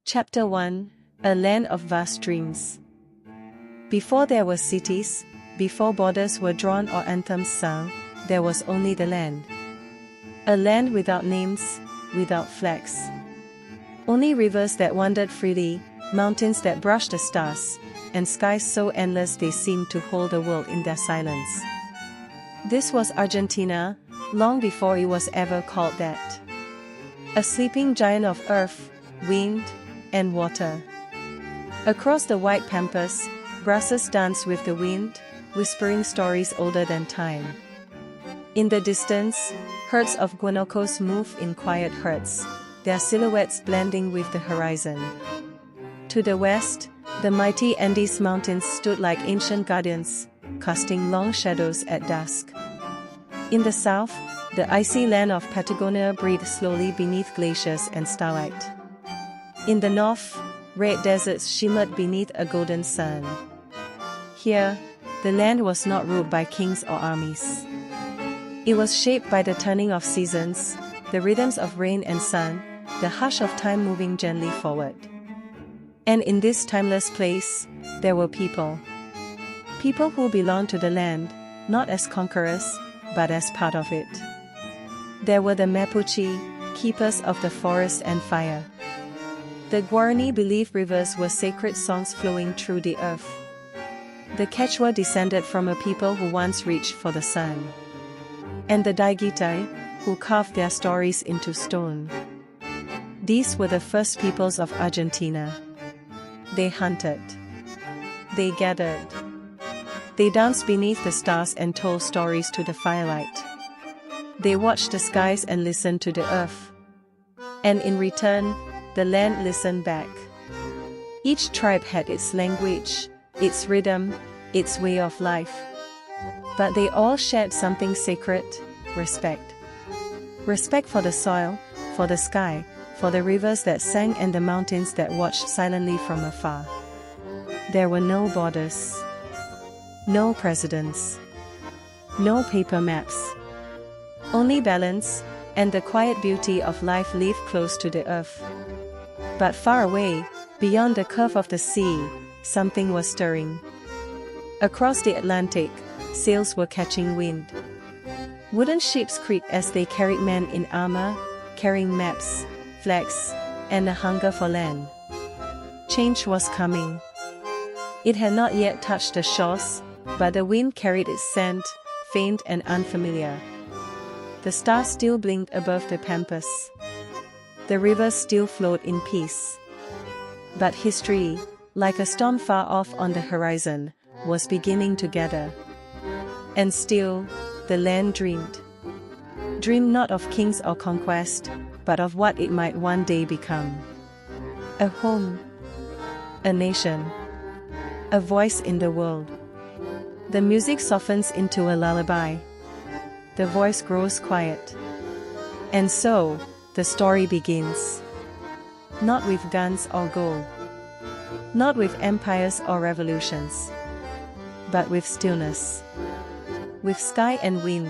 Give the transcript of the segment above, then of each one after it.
Chapter 1, A Land of Vast Dreams. Before there were cities, before borders were drawn or anthems sung, there was only the land. A land without names, without flags. Only rivers that wandered freely, mountains that brushed the stars, and skies so endless they seemed to hold the world in their silence. This was Argentina, long before it was ever called that. A sleeping giant of earth, wind, and water. Across the white pampas, grasses dance with the wind, whispering stories older than time. In the distance, herds of guanacos move in quiet herds, their silhouettes blending with the horizon. To the west, the mighty Andes Mountains stood like ancient guardians, casting long shadows at dusk. In the south, the icy land of Patagonia breathed slowly beneath glaciers and starlight. In the north, red deserts shimmered beneath a golden sun. Here, the land was not ruled by kings or armies. It was shaped by the turning of seasons, the rhythms of rain and sun, the hush of time moving gently forward. And in this timeless place, there were people. People who belonged to the land, not as conquerors, but as part of it. There were the Mapuche, keepers of the forest and fire. The Guarani believed rivers were sacred songs flowing through the earth. The Quechua descended from a people who once reached for the sun. And the Daiguitai, who carved their stories into stone. These were the first peoples of Argentina. They hunted. They gathered. They danced beneath the stars and told stories to the firelight. They watched the skies and listened to the earth. And in return, the land listened back. Each tribe had its language, its rhythm, its way of life. But they all shared something sacred: respect. Respect for the soil, for the sky, for the rivers that sang and the mountains that watched silently from afar. There were no borders. No presidents. No paper maps. Only balance, and the quiet beauty of life lived close to the earth. But far away, beyond the curve of the sea, something was stirring. Across the Atlantic, sails were catching wind. Wooden ships creaked as they carried men in armor, carrying maps, flags, and a hunger for land. Change was coming. It had not yet touched the shores, but the wind carried its scent, faint and unfamiliar. The stars still blinked above the pampas. The rivers still flowed in peace. But history, like a storm far off on the horizon, was beginning to gather. And still, the land dreamed. Dreamed not of kings or conquest, but of what it might one day become. A home. A nation. A voice in the world. The music softens into a lullaby. The voice grows quiet. And so, the story begins. Not with guns or gold. Not with empires or revolutions. But with stillness. With sky and wind.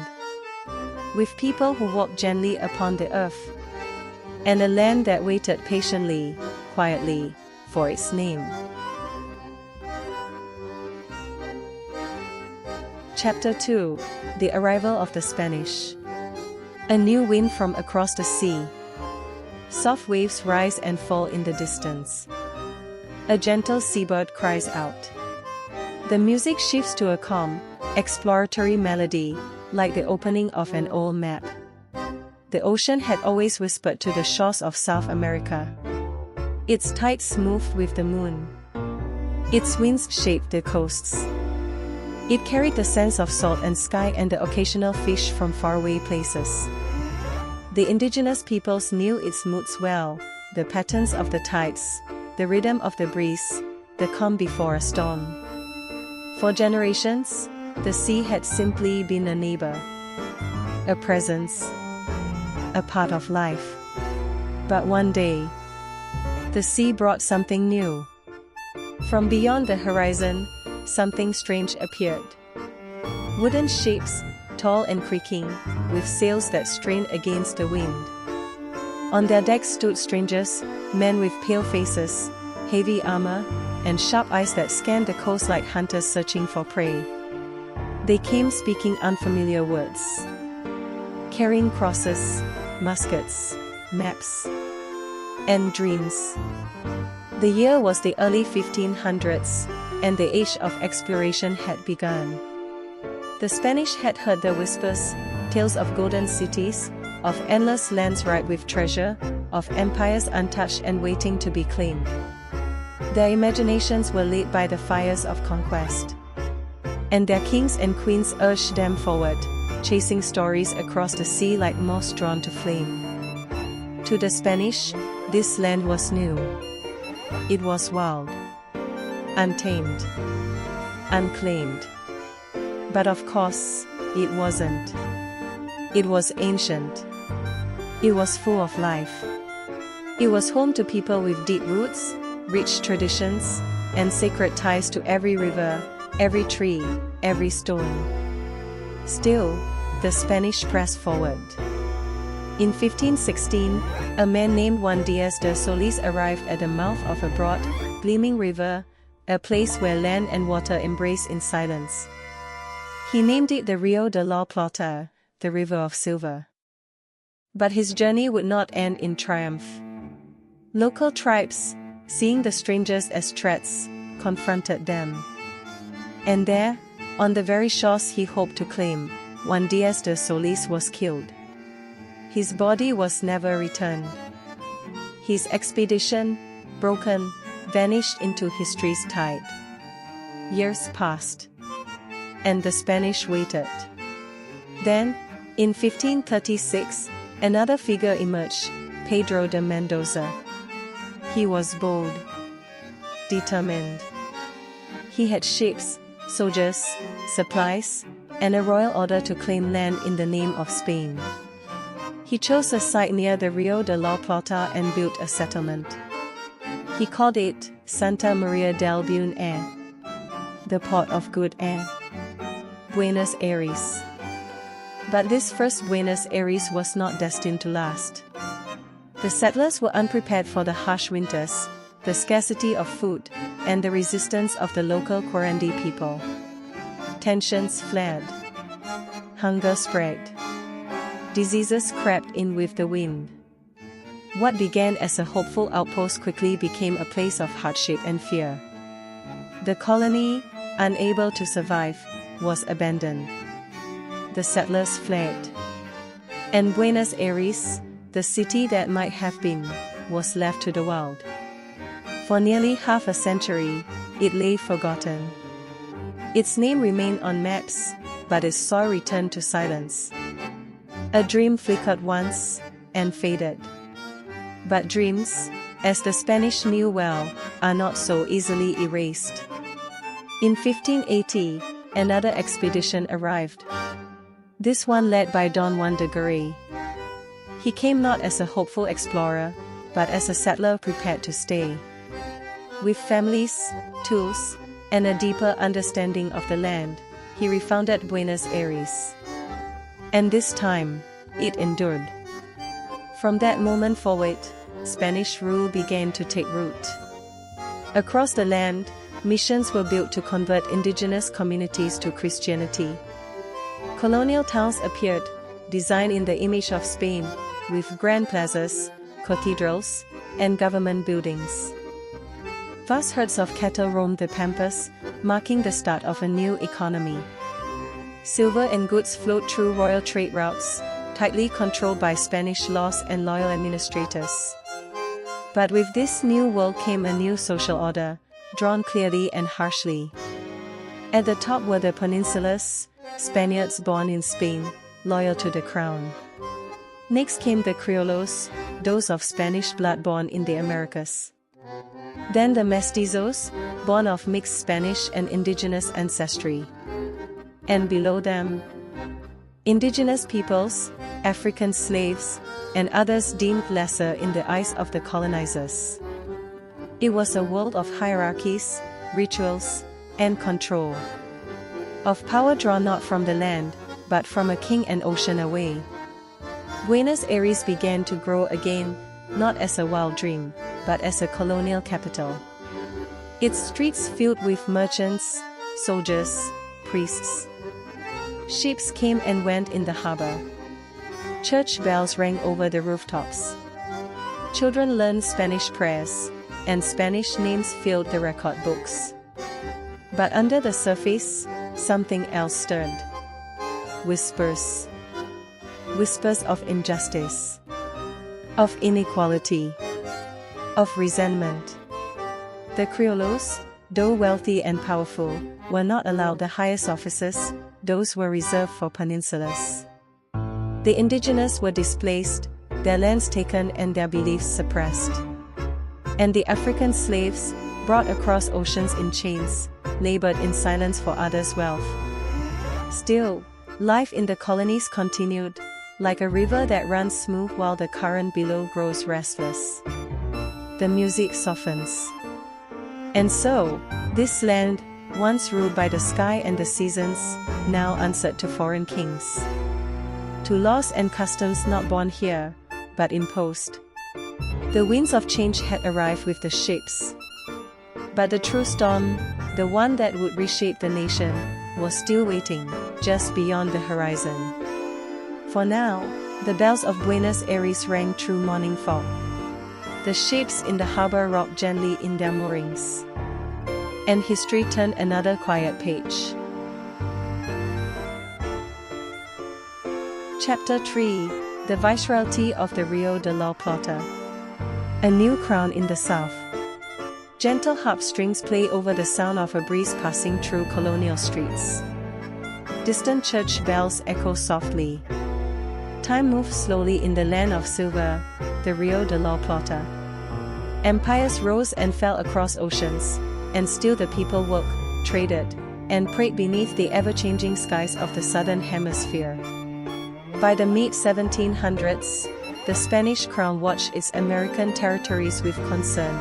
With people who walked gently upon the earth. And a land that waited patiently, quietly, for its name. Chapter 2, The Arrival of the Spanish. A new wind from across the sea. Soft waves rise and fall in the distance. A gentle seabird cries out. The music shifts to a calm, exploratory melody, like the opening of an old map. The ocean had always whispered to the shores of South America. Its tides moved with the moon. Its winds shaped the coasts. It carried the sense of salt and sky and the occasional fish from faraway places. The indigenous peoples knew its moods well, the patterns of the tides, the rhythm of the breeze, the calm before a storm. For generations, the sea had simply been a neighbor. A presence. A part of life. But one day, the sea brought something new. From beyond the horizon, something strange appeared. Wooden ships, tall and creaking, with sails that strained against the wind. On their decks stood strangers, men with pale faces, heavy armor, and sharp eyes that scanned the coast like hunters searching for prey. They came speaking unfamiliar words, carrying crosses, muskets, maps, and dreams. The year was the early 1500s, and the age of exploration had begun. The Spanish had heard the whispers, tales of golden cities, of endless lands ripe with treasure, of empires untouched and waiting to be claimed. Their imaginations were lit by the fires of conquest, and their kings and queens urged them forward, chasing stories across the sea like moths drawn to flame. To the Spanish, this land was new. It was wild, untamed, unclaimed. But of course, it wasn't. It was ancient. It was full of life. It was home to people with deep roots, rich traditions, and sacred ties to every river, every tree, every stone. Still, the Spanish pressed forward. In 1516, a man named Juan Diaz de Solís arrived at the mouth of a broad, gleaming river, a place where land and water embrace in silence. He named it the Rio de la Plata, the River of Silver. But his journey would not end in triumph. Local tribes, seeing the strangers as threats, confronted them. And there, on the very shores he hoped to claim, Juan Diaz de Solís was killed. His body was never returned. His expedition, broken, vanished into history's tide. Years passed, and the Spanish waited. Then, in 1536, another figure emerged, Pedro de Mendoza. He was bold, determined. He had ships, soldiers, supplies, and a royal order to claim land in the name of Spain. He chose a site near the Rio de la Plata and built a settlement. He called it Santa Maria del Buen Air, the port of good air. Buenos Aires. But this first Buenos Aires was not destined to last. The settlers were unprepared for the harsh winters, the scarcity of food, and the resistance of the local Quarandi people. Tensions flared. Hunger spread. Diseases crept in with the wind. What began as a hopeful outpost quickly became a place of hardship and fear. The colony, unable to survive, was abandoned. The settlers fled. And Buenos Aires, the city that might have been, was left to the world. For nearly half a century, it lay forgotten. Its name remained on maps, but its soil returned to silence. A dream flickered once, and faded. But dreams, as the Spanish knew well, are not so easily erased. In 1580, another expedition arrived. This one led by Don Juan de Garay. He came not as a hopeful explorer, but as a settler prepared to stay. With families, tools, and a deeper understanding of the land, he refounded Buenos Aires. And this time, it endured. From that moment forward, Spanish rule began to take root. Across the land, missions were built to convert indigenous communities to Christianity. Colonial towns appeared, designed in the image of Spain, with grand plazas, cathedrals, and government buildings. Vast herds of cattle roamed the pampas, marking the start of a new economy. Silver and goods flowed through royal trade routes, tightly controlled by Spanish laws and loyal administrators. But with this new world came a new social order, drawn clearly and harshly. At the top were the peninsulars, Spaniards born in Spain, loyal to the crown. Next came the Criollos, those of Spanish blood born in the Americas. Then the mestizos, born of mixed Spanish and indigenous ancestry. And below them, indigenous peoples, African slaves, and others deemed lesser in the eyes of the colonizers. It was a world of hierarchies, rituals, and control. Of power drawn not from the land, but from a king and ocean away. Buenos Aires began to grow again, not as a wild dream, but as a colonial capital. Its streets filled with merchants, soldiers, priests. Ships came and went in the harbor. Church bells rang over the rooftops. Children learned Spanish prayers, and Spanish names filled the record books. But under the surface, something else stirred. Whispers. Whispers of injustice, of inequality, of resentment. The Criollos, though wealthy and powerful, were not allowed the highest offices; those were reserved for peninsulars. The indigenous were displaced, their lands taken and their beliefs suppressed. And the African slaves, brought across oceans in chains, labored in silence for others' wealth. Still, life in the colonies continued, like a river that runs smooth while the current below grows restless. The music softens. And so, this land, once ruled by the sky and the seasons, now answered to foreign kings. To laws and customs not born here, but imposed. The winds of change had arrived with the ships. But the true storm, the one that would reshape the nation, was still waiting, just beyond the horizon. For now, the bells of Buenos Aires rang through morning fog. The ships in the harbor rocked gently in their moorings. And history turned another quiet page. Chapter 3: The Viceroyalty of the Rio de la Plata. A new crown in the south. Gentle harp strings play over the sound of a breeze passing through colonial streets. Distant church bells echo softly. Time moves slowly in the land of silver, the Rio de la Plata. Empires rose and fell across oceans, and still the people worked, traded, and prayed beneath the ever-changing skies of the southern hemisphere. By the mid-1700s, the Spanish crown watched its American territories with concern.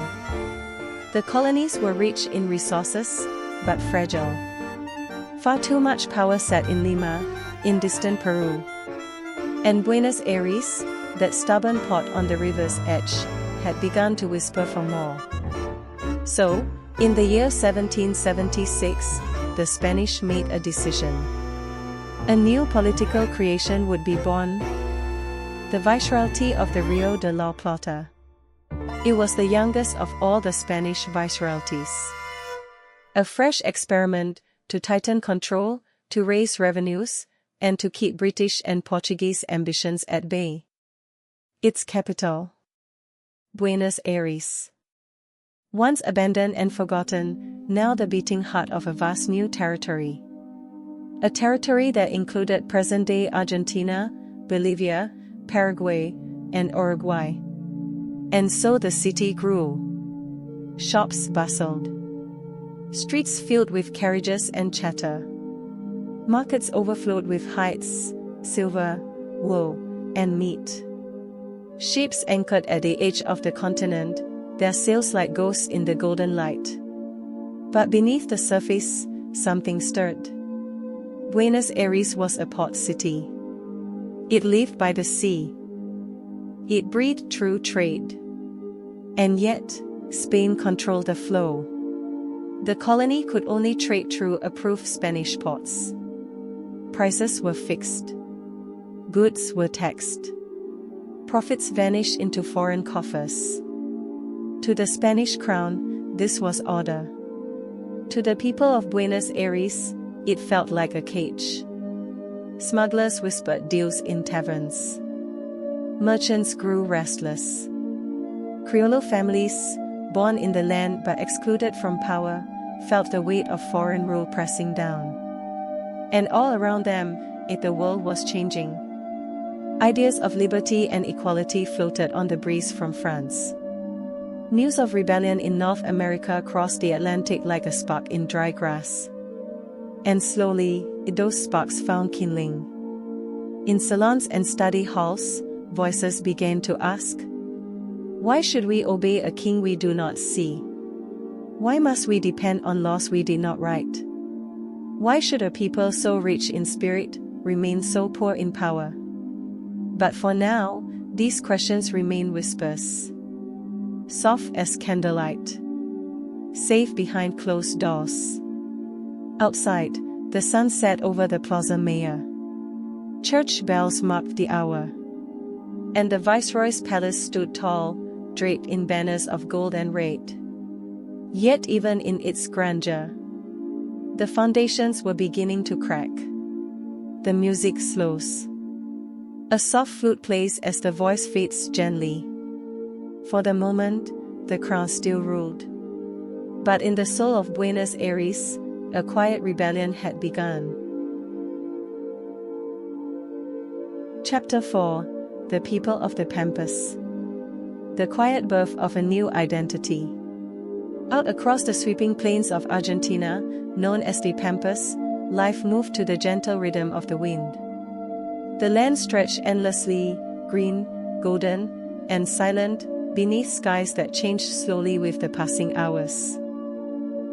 The colonies were rich in resources, but fragile. Far too much power sat in Lima, in distant Peru. And Buenos Aires, that stubborn port on the river's edge, had begun to whisper for more. So, in the year 1776, the Spanish made a decision. A new political creation would be born: the Viceroyalty of the Rio de la Plata. It was the youngest of all the Spanish viceroyalties. A fresh experiment to tighten control, to raise revenues, and to keep British and Portuguese ambitions at bay. Its capital, Buenos Aires. Once abandoned and forgotten, now the beating heart of a vast new territory. A territory that included present-day Argentina, Bolivia, Paraguay, and Uruguay. And so the city grew. Shops bustled. Streets filled with carriages and chatter. Markets overflowed with hides, silver, wool, and meat. Ships anchored at the edge of the continent, their sails like ghosts in the golden light. But beneath the surface, something stirred. Buenos Aires was a port city. It lived by the sea. It breathed through trade. And yet, Spain controlled the flow. The colony could only trade through approved Spanish ports. Prices were fixed. Goods were taxed. Profits vanished into foreign coffers. To the Spanish crown, this was order. To the people of Buenos Aires, it felt like a cage. Smugglers whispered deals in taverns. Merchants grew restless. Criollo families, born in the land but excluded from power, felt the weight of foreign rule pressing down. And all around them, the world was changing. Ideas of liberty and equality floated on the breeze from France. News of rebellion in North America crossed the Atlantic like a spark in dry grass. And slowly, those sparks found kindling. In salons and study halls, voices began to ask, why should we obey a king we do not see? Why must we depend on laws we did not write? Why should a people so rich in spirit remain so poor in power? But for now, these questions remain whispers. soft as candlelight, safe behind closed doors. Outside, the sun set over the Plaza Mayor. Church bells marked the hour, and the Viceroy's palace stood tall, draped in banners of gold and red. Yet even in its grandeur, the foundations were beginning to crack. The music slows. A soft flute plays as the voice fades gently. For the moment, the crown still ruled. But in the soul of Buenos Aires, a quiet rebellion had begun. Chapter 4: The People of the Pampas. The quiet birth of a new identity. Out across the sweeping plains of Argentina, known as the Pampas, life moved to the gentle rhythm of the wind. The land stretched endlessly, green, golden, and silent, beneath skies that changed slowly with the passing hours.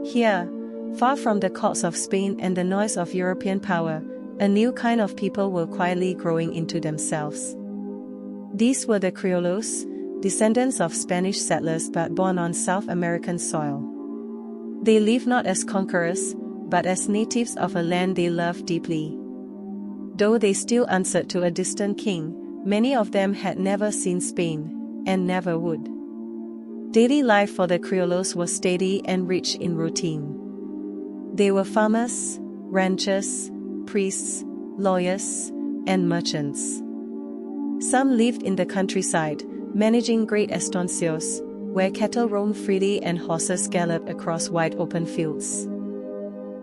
Here, far from the courts of Spain and the noise of European power, a new kind of people were quietly growing into themselves. These were the Criollos, descendants of Spanish settlers but born on South American soil. They lived not as conquerors, but as natives of a land they loved deeply. Though they still answered to a distant king, many of them had never seen Spain, and never would. Daily life for the Criollos was steady and rich in routine. They were farmers, ranchers, priests, lawyers, and merchants. Some lived in the countryside, managing great estancios, where cattle roamed freely and horses galloped across wide open fields.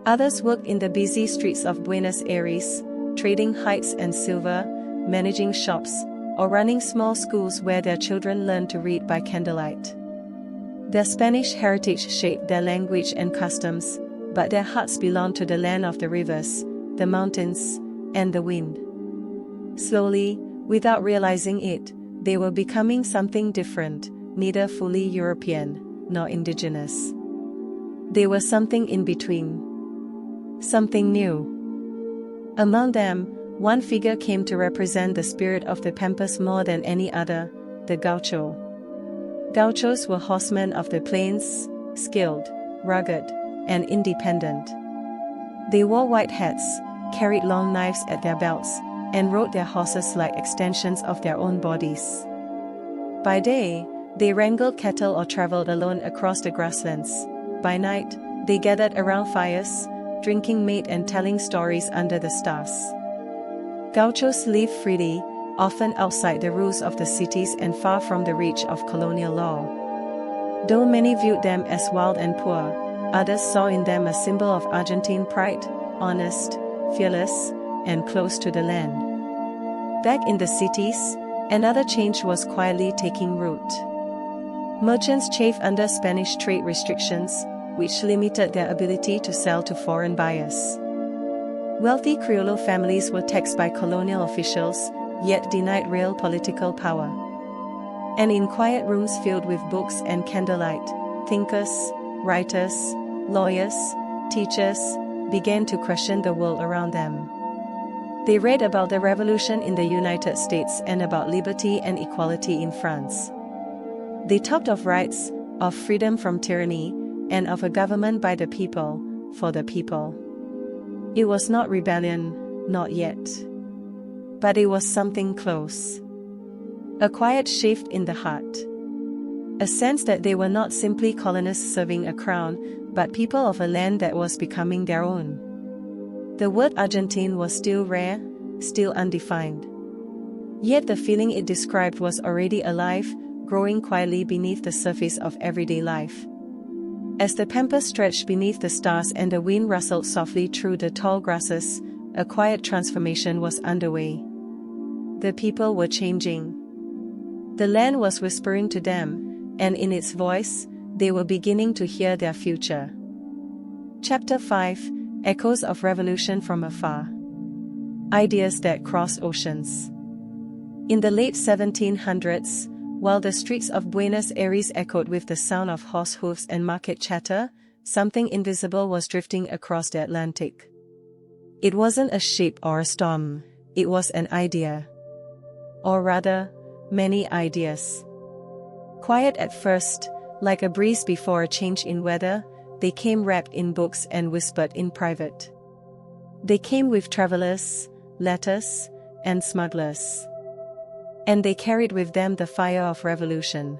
Others worked in the busy streets of Buenos Aires, trading hides and silver, managing shops, or running small schools where their children learned to read by candlelight. Their Spanish heritage shaped their language and customs, but their hearts belonged to the land of the rivers, the mountains, and the wind. Slowly, without realizing it, they were becoming something different, neither fully European, nor indigenous. They were something in between. Something new. Among them, one figure came to represent the spirit of the Pampas more than any other, the gaucho. Gauchos were horsemen of the plains, skilled, rugged, and independent. They wore white hats, carried long knives at their belts, and rode their horses like extensions of their own bodies. By day, they wrangled cattle or traveled alone across the grasslands. By night, they gathered around fires, drinking meat and telling stories under the stars. Gauchos lived freely, often outside the rules of the cities and far from the reach of colonial law. Though many viewed them as wild and poor, others saw in them a symbol of Argentine pride, honest, fearless, and close to the land. Back in the cities, another change was quietly taking root. Merchants chafed under Spanish trade restrictions, which limited their ability to sell to foreign buyers. Wealthy Criollo families were taxed by colonial officials, yet denied real political power. And in quiet rooms filled with books and candlelight, thinkers, writers, lawyers, teachers, began to question the world around them. They read about the revolution in the United States and about liberty and equality in France. They talked of rights, of freedom from tyranny, and of a government by the people, for the people. It was not rebellion, not yet. But it was something close. A quiet shift in the heart. A sense that they were not simply colonists serving a crown, but people of a land that was becoming their own. The word Argentine was still rare, still undefined. Yet the feeling it described was already alive, growing quietly beneath the surface of everyday life. As the pampas stretched beneath the stars and the wind rustled softly through the tall grasses, a quiet transformation was underway. The people were changing. The land was whispering to them, and in its voice, they were beginning to hear their future. Chapter 5: Echoes of Revolution from Afar. Ideas that cross oceans. In the late 1700s, while the streets of Buenos Aires echoed with the sound of horse hooves and market chatter, something invisible was drifting across the Atlantic. It wasn't a ship or a storm, it was an idea. Or rather, many ideas. Quiet at first, like a breeze before a change in weather, they came wrapped in books and whispered in private. They came with travelers, letters, and smugglers. And they carried with them the fire of revolution.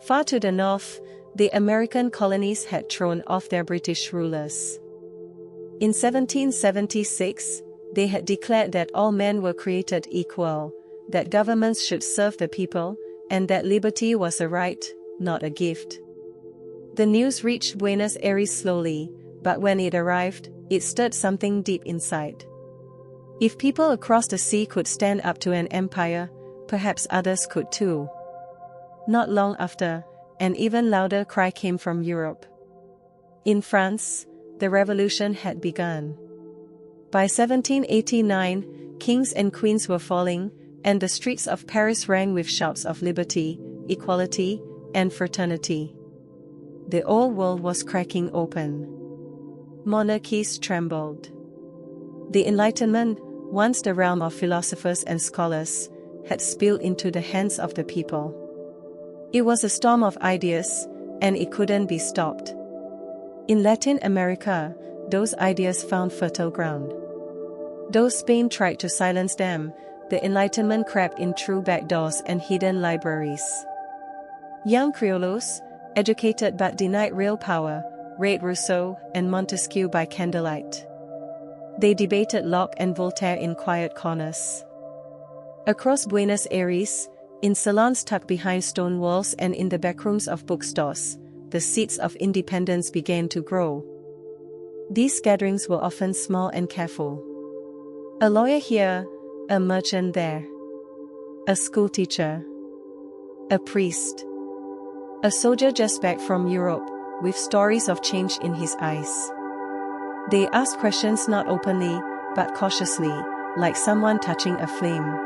Far to the north, the American colonies had thrown off their British rulers. In 1776, they had declared that all men were created equal, that governments should serve the people, and that liberty was a right, not a gift. The news reached Buenos Aires slowly, but when it arrived, it stirred something deep inside. If people across the sea could stand up to an empire, perhaps others could too. Not long after, an even louder cry came from Europe. In France, the revolution had begun. By 1789, kings and queens were falling, and the streets of Paris rang with shouts of liberty, equality, and fraternity. The old world was cracking open. Monarchies trembled. The Enlightenment, once the realm of philosophers and scholars, had spilled into the hands of the people. It was a storm of ideas, and it couldn't be stopped. In Latin America, those ideas found fertile ground. Though Spain tried to silence them, the Enlightenment crept in through back doors and hidden libraries. Young Criollos, educated but denied real power, read Rousseau and Montesquieu by candlelight. They debated Locke and Voltaire in quiet corners. Across Buenos Aires, in salons tucked behind stone walls and in the backrooms of bookstores, the seeds of independence began to grow. These gatherings were often small and careful. A lawyer here, a merchant there. A schoolteacher. A priest. A soldier just back from Europe, with stories of change in his eyes. They asked questions not openly, but cautiously, like someone touching a flame.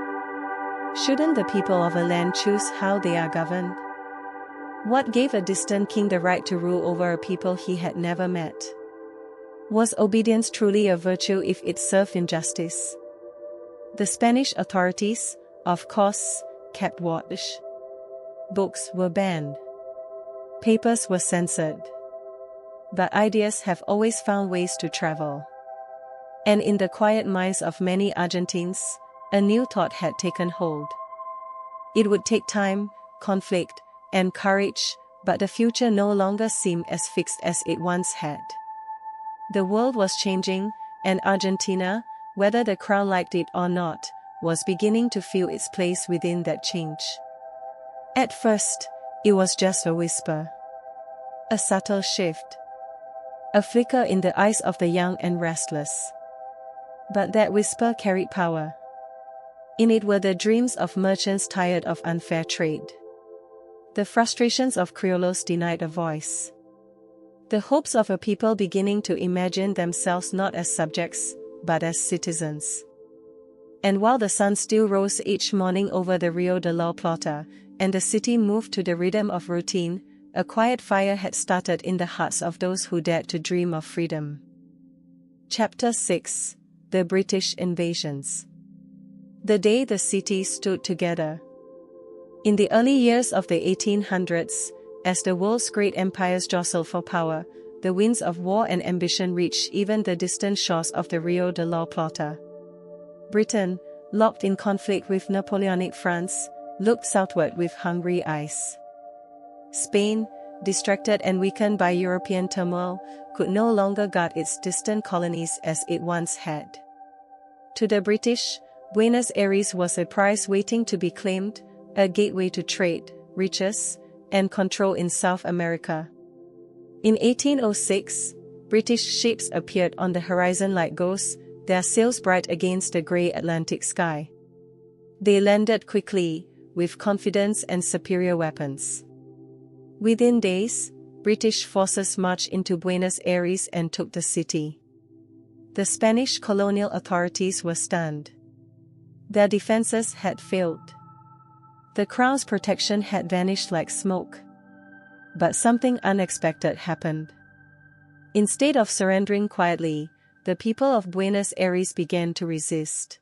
Shouldn't the people of a land choose how they are governed? What gave a distant king the right to rule over a people he had never met? Was obedience truly a virtue if it served injustice? The Spanish authorities, of course, kept watch. Books were banned. Papers were censored. But ideas have always found ways to travel. And in the quiet minds of many Argentines, a new thought had taken hold. It would take time, conflict, and courage, but the future no longer seemed as fixed as it once had. The world was changing, and Argentina, whether the crown liked it or not, was beginning to feel its place within that change. At first, it was just a whisper. A subtle shift. A flicker in the eyes of the young and restless. But that whisper carried power. In it were the dreams of merchants tired of unfair trade. The frustrations of Criollos denied a voice. The hopes of a people beginning to imagine themselves not as subjects, but as citizens. And while the sun still rose each morning over the Rio de la Plata, and the city moved to the rhythm of routine, a quiet fire had started in the hearts of those who dared to dream of freedom. Chapter 6: The British Invasions. The day the city stood together. In the early years of the 1800s, as the world's great empires jostled for power, the winds of war and ambition reached even the distant shores of the Rio de la Plata. Britain, locked in conflict with Napoleonic France, looked southward with hungry eyes. Spain, distracted and weakened by European turmoil, could no longer guard its distant colonies as it once had. To the British, Buenos Aires was a prize waiting to be claimed, a gateway to trade, riches, and control in South America. In 1806, British ships appeared on the horizon like ghosts, their sails bright against the grey Atlantic sky. They landed quickly, with confidence and superior weapons. Within days, British forces marched into Buenos Aires and took the city. The Spanish colonial authorities were stunned. Their defenses had failed. The crown's protection had vanished like smoke. But something unexpected happened. Instead of surrendering quietly, the people of Buenos Aires began to resist.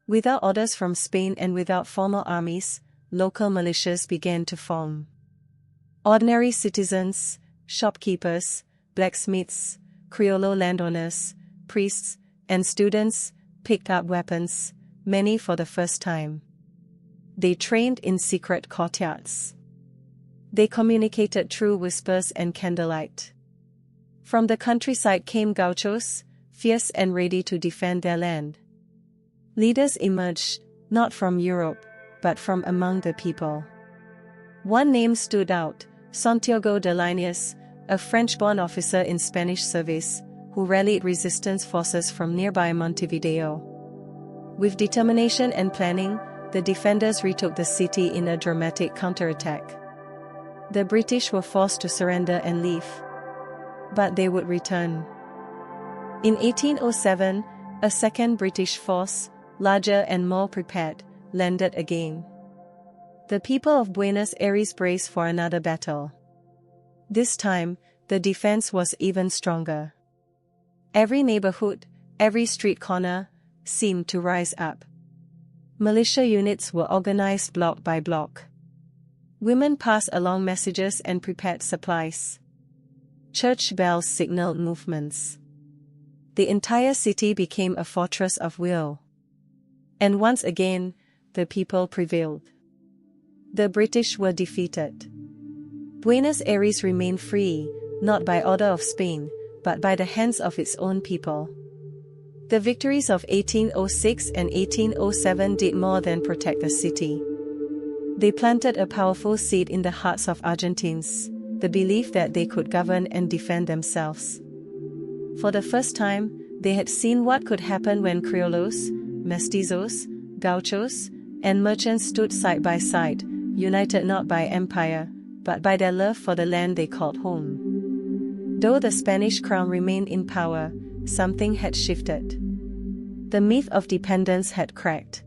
Without orders from Spain and without formal armies, local militias began to form. Ordinary citizens, shopkeepers, blacksmiths, Criollo landowners, priests, and students picked up weapons, many for the first time. They trained in secret courtyards. They communicated through whispers and candlelight. From the countryside came gauchos, fierce and ready to defend their land. Leaders emerged, not from Europe, but from among the people. One name stood out, Santiago de Linus, a French-born officer in Spanish service, who rallied resistance forces from nearby Montevideo. With determination and planning, the defenders retook the city in a dramatic counterattack. The British were forced to surrender and leave. But they would return. In 1807, a second British force, larger and more prepared, landed again. The people of Buenos Aires braced for another battle. This time, the defense was even stronger. Every neighborhood, every street corner, seemed to rise up. Militia units were organized block by block. Women passed along messages and prepared supplies. Church bells signaled movements. The entire city became a fortress of will. And once again, the people prevailed. The British were defeated. Buenos Aires remained free, not by order of Spain, but by the hands of its own people. The victories of 1806 and 1807 did more than protect the city. They planted a powerful seed in the hearts of Argentines, the belief that they could govern and defend themselves. For the first time, they had seen what could happen when criollos, mestizos, gauchos, and merchants stood side by side, united not by empire, but by their love for the land they called home. Though the Spanish crown remained in power, something had shifted. The myth of dependence had cracked.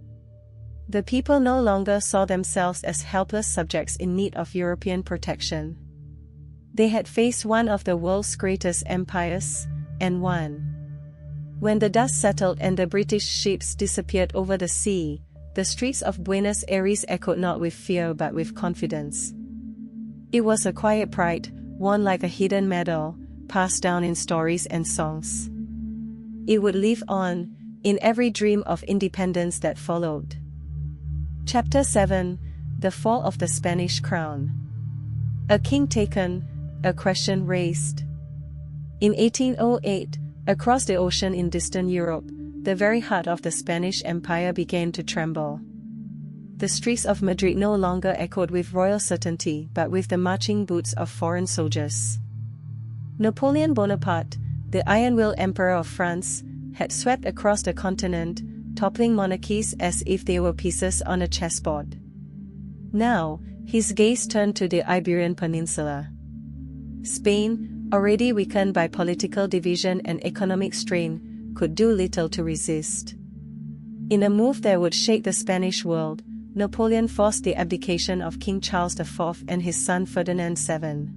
The people no longer saw themselves as helpless subjects in need of European protection. They had faced one of the world's greatest empires, and won. When the dust settled and the British ships disappeared over the sea, the streets of Buenos Aires echoed not with fear but with confidence. It was a quiet pride, worn like a hidden medal, passed down in stories and songs. It would live on, in every dream of independence that followed. Chapter 7: The Fall of the Spanish Crown. A king taken, a question raised. In 1808, across the ocean in distant Europe, the very heart of the Spanish Empire began to tremble. The streets of Madrid no longer echoed with royal certainty but with the marching boots of foreign soldiers. Napoleon Bonaparte, the iron-willed Emperor of France, had swept across the continent, toppling monarchies as if they were pieces on a chessboard. Now, his gaze turned to the Iberian Peninsula. Spain, already weakened by political division and economic strain, could do little to resist. In a move that would shake the Spanish world, Napoleon forced the abdication of King Charles IV and his son Ferdinand VII.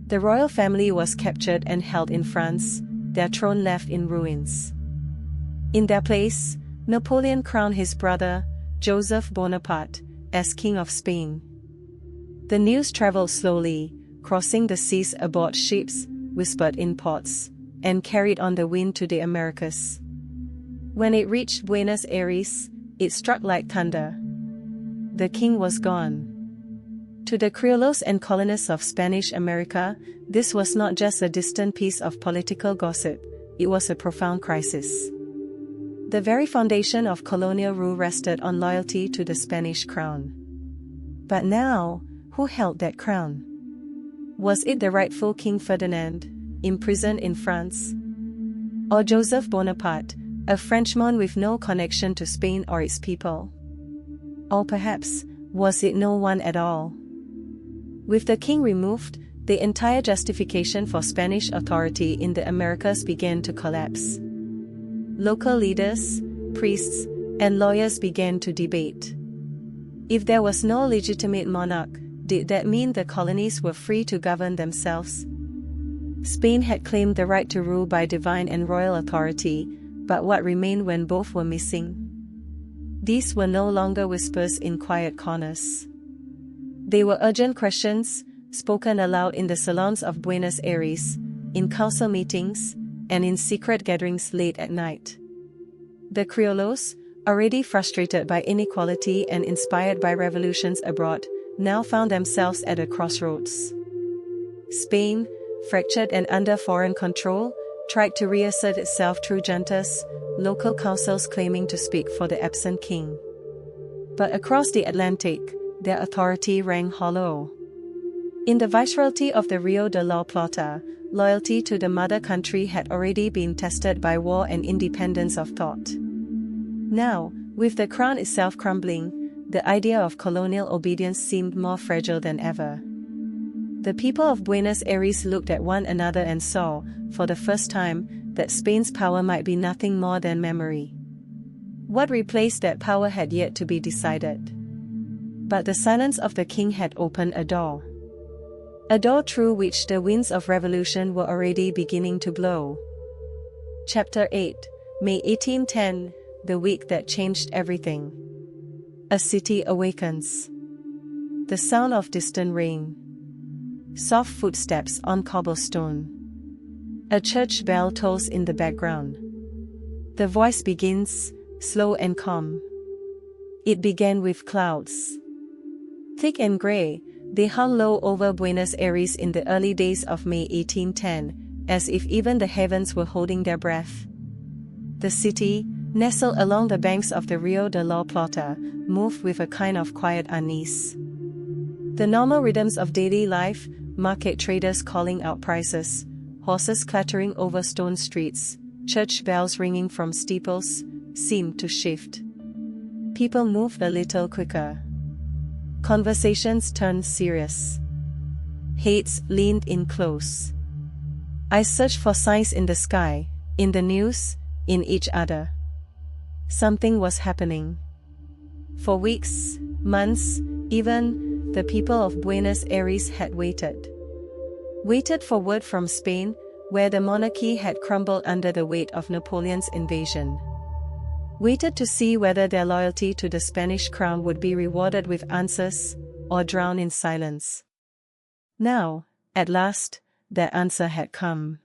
The royal family was captured and held in France, their throne left in ruins. In their place, Napoleon crowned his brother, Joseph Bonaparte, as King of Spain. The news traveled slowly, crossing the seas aboard ships, whispered in ports, and carried on the wind to the Americas. When it reached Buenos Aires, it struck like thunder. The king was gone. To the criollos and colonists of Spanish America, this was not just a distant piece of political gossip, it was a profound crisis. The very foundation of colonial rule rested on loyalty to the Spanish crown. But now, who held that crown? Was it the rightful King Ferdinand, imprisoned in France? Or Joseph Bonaparte, a Frenchman with no connection to Spain or its people? Or perhaps, was it no one at all? With the king removed, the entire justification for Spanish authority in the Americas began to collapse. Local leaders, priests, and lawyers began to debate. If there was no legitimate monarch, did that mean the colonies were free to govern themselves? Spain had claimed the right to rule by divine and royal authority, but what remained when both were missing? These were no longer whispers in quiet corners. They were urgent questions, spoken aloud in the salons of Buenos Aires, in council meetings, and in secret gatherings late at night. The criollos, already frustrated by inequality and inspired by revolutions abroad, now found themselves at a crossroads. Spain, fractured and under foreign control, tried to reassert itself through juntas, local councils claiming to speak for the absent king. But across the Atlantic, their authority rang hollow. In the viceroyalty of the Rio de la Plata, loyalty to the mother country had already been tested by war and independence of thought. Now, with the crown itself crumbling, the idea of colonial obedience seemed more fragile than ever. The people of Buenos Aires looked at one another and saw, for the first time, that Spain's power might be nothing more than memory. What replaced that power had yet to be decided. But the silence of the king had opened a door. A door through which the winds of revolution were already beginning to blow. Chapter 8, May 1810, the week that changed everything. A city awakens. The sound of distant rain. Soft footsteps on cobblestone. A church bell tolls in the background. The voice begins, slow and calm. It began with clouds. Thick and grey, they hung low over Buenos Aires in the early days of May 1810, as if even the heavens were holding their breath. The city, nestled along the banks of the Rio de la Plata, moved with a kind of quiet unease. The normal rhythms of daily life, market traders calling out prices, horses clattering over stone streets, church bells ringing from steeples, seemed to shift. People moved a little quicker. Conversations turned serious. Heads leaned in close. I searched for signs in the sky, in the news, in each other. Something was happening. For weeks, months, even, the people of Buenos Aires had waited. Waited for word from Spain, where the monarchy had crumbled under the weight of Napoleon's invasion. Waited to see whether their loyalty to the Spanish crown would be rewarded with answers, or drowned in silence. Now, at last, that answer had come.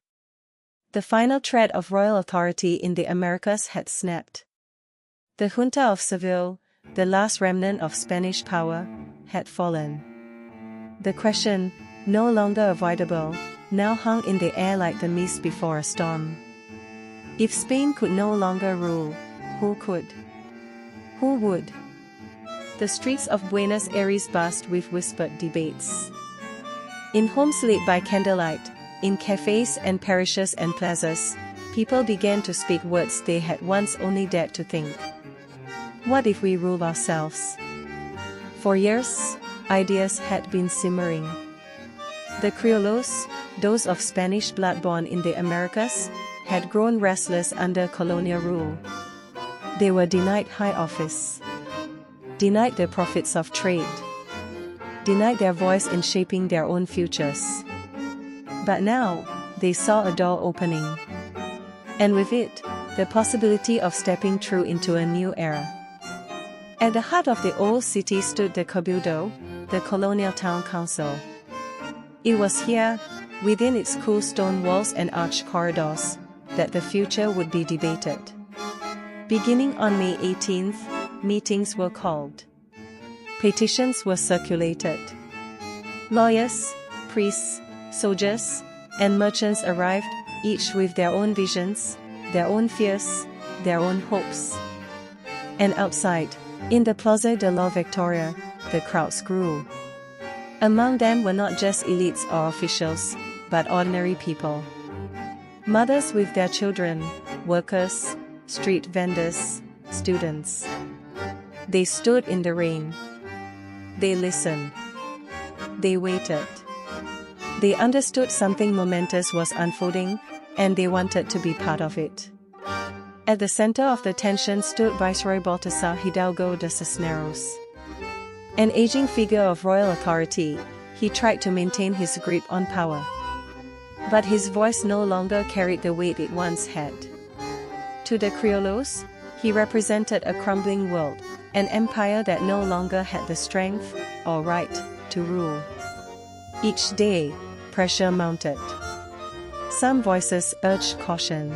The final thread of royal authority in the Americas had snapped. The Junta of Seville, the last remnant of Spanish power, had fallen. The question, no longer avoidable, now hung in the air like the mist before a storm. If Spain could no longer rule, who could? Who would? The streets of Buenos Aires buzzed with whispered debates. In homes lit by candlelight, in cafes and parishes and plazas, people began to speak words they had once only dared to think. What if we rule ourselves? For years, ideas had been simmering. The criollos, those of Spanish blood born in the Americas, had grown restless under colonial rule. They were denied high office, denied the profits of trade, denied their voice in shaping their own futures. But now, they saw a door opening. And with it, the possibility of stepping through into a new era. At the heart of the old city stood the Cabildo, the colonial town council. It was here, within its cool stone walls and arched corridors, that the future would be debated. Beginning on May 18th, meetings were called. Petitions were circulated. Lawyers, priests, soldiers, and merchants arrived, each with their own visions, their own fears, their own hopes. And outside, in the Plaza de la Victoria, the crowds grew. Among them were not just elites or officials, but ordinary people. Mothers with their children, workers, street vendors, students. They stood in the rain. They listened. They waited. They understood something momentous was unfolding, and they wanted to be part of it. At the center of the tension stood Viceroy Baltasar Hidalgo de Cisneros. An aging figure of royal authority, he tried to maintain his grip on power. But his voice no longer carried the weight it once had. To the criollos, he represented a crumbling world, an empire that no longer had the strength or right to rule. Each day, pressure mounted. Some voices urged caution.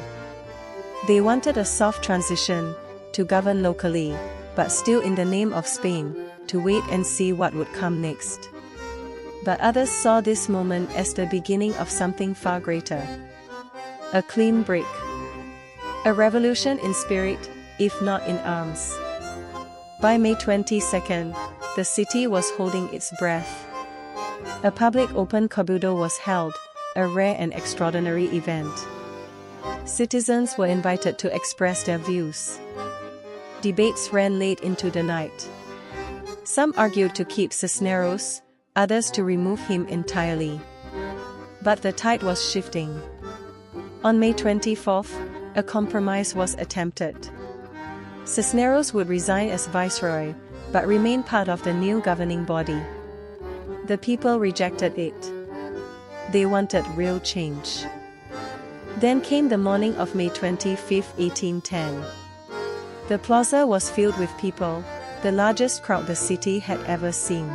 They wanted a soft transition, to govern locally, but still in the name of Spain, to wait and see what would come next. But others saw this moment as the beginning of something far greater. A clean break. A revolution in spirit, if not in arms. By May 22nd, the city was holding its breath. A public open cabildo was held, a rare and extraordinary event. Citizens were invited to express their views. Debates ran late into the night. Some argued to keep Cisneros, others to remove him entirely. But the tide was shifting. On May 24th, a compromise was attempted. Cisneros would resign as viceroy, but remain part of the new governing body. The people rejected it. They wanted real change. Then came the morning of May 25, 1810. The plaza was filled with people, the largest crowd the city had ever seen.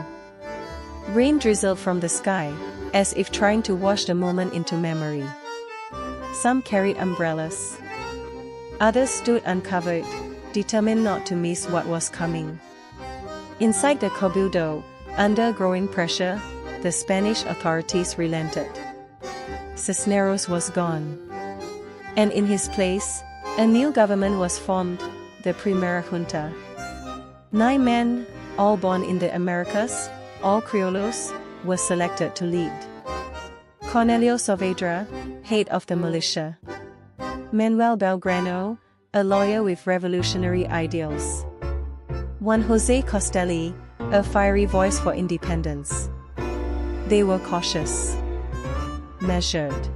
Rain drizzled from the sky, as if trying to wash the moment into memory. Some carried umbrellas. Others stood uncovered, determined not to miss what was coming. Inside the cabildo, under growing pressure, the Spanish authorities relented. Cisneros was gone. And in his place, a new government was formed, the Primera Junta. 9 men, all born in the Americas, all criollos, were selected to lead. Cornelio Saavedra, head of the militia. Manuel Belgrano, a lawyer with revolutionary ideals. Juan José Costelli, a fiery voice for independence. They were cautious, measured.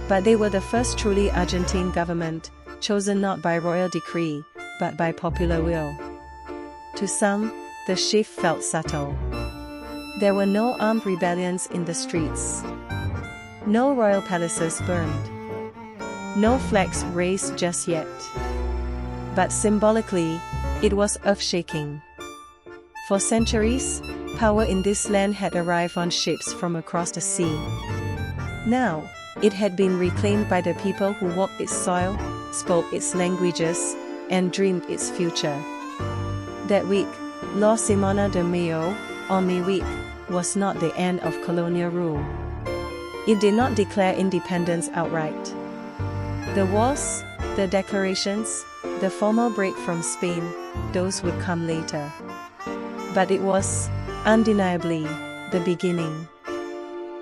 But they were the first truly Argentine government, chosen not by royal decree, but by popular will. To some, the shift felt subtle. There were no armed rebellions in the streets. No royal palaces burned. No flags raised just yet. But symbolically, it was earth-shaking. For centuries, power in this land had arrived on ships from across the sea. Now, it had been reclaimed by the people who walked its soil, spoke its languages, and dreamed its future. That week, Law Simona de Mayo, or May Week, was not the end of colonial rule. It did not declare independence outright. The wars, the declarations, the formal break from Spain, those would come later. But it was, undeniably, the beginning.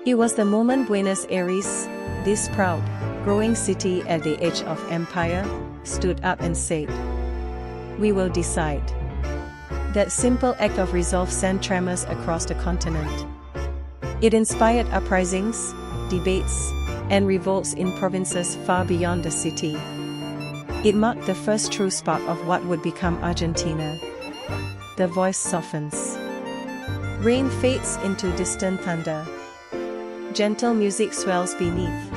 It was the moment Buenos Aires, this proud, growing city at the edge of empire, stood up and said, "We will decide." That simple act of resolve sent tremors across the continent. It inspired uprisings, debates, and revolts in provinces far beyond the city. It marked the first true spark of what would become Argentina. The voice softens. Rain fades into distant thunder. Gentle music swells beneath.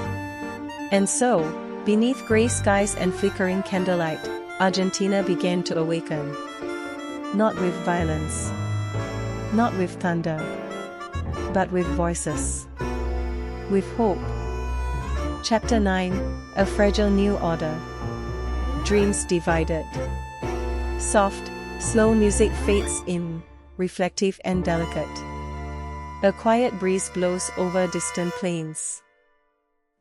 And so, beneath gray skies and flickering candlelight, Argentina began to awaken. Not with violence. Not with thunder. But with voices. With hope. Chapter 9, A Fragile New Order. Dreams divided. Soft, slow music fades in, reflective and delicate. A quiet breeze blows over distant plains.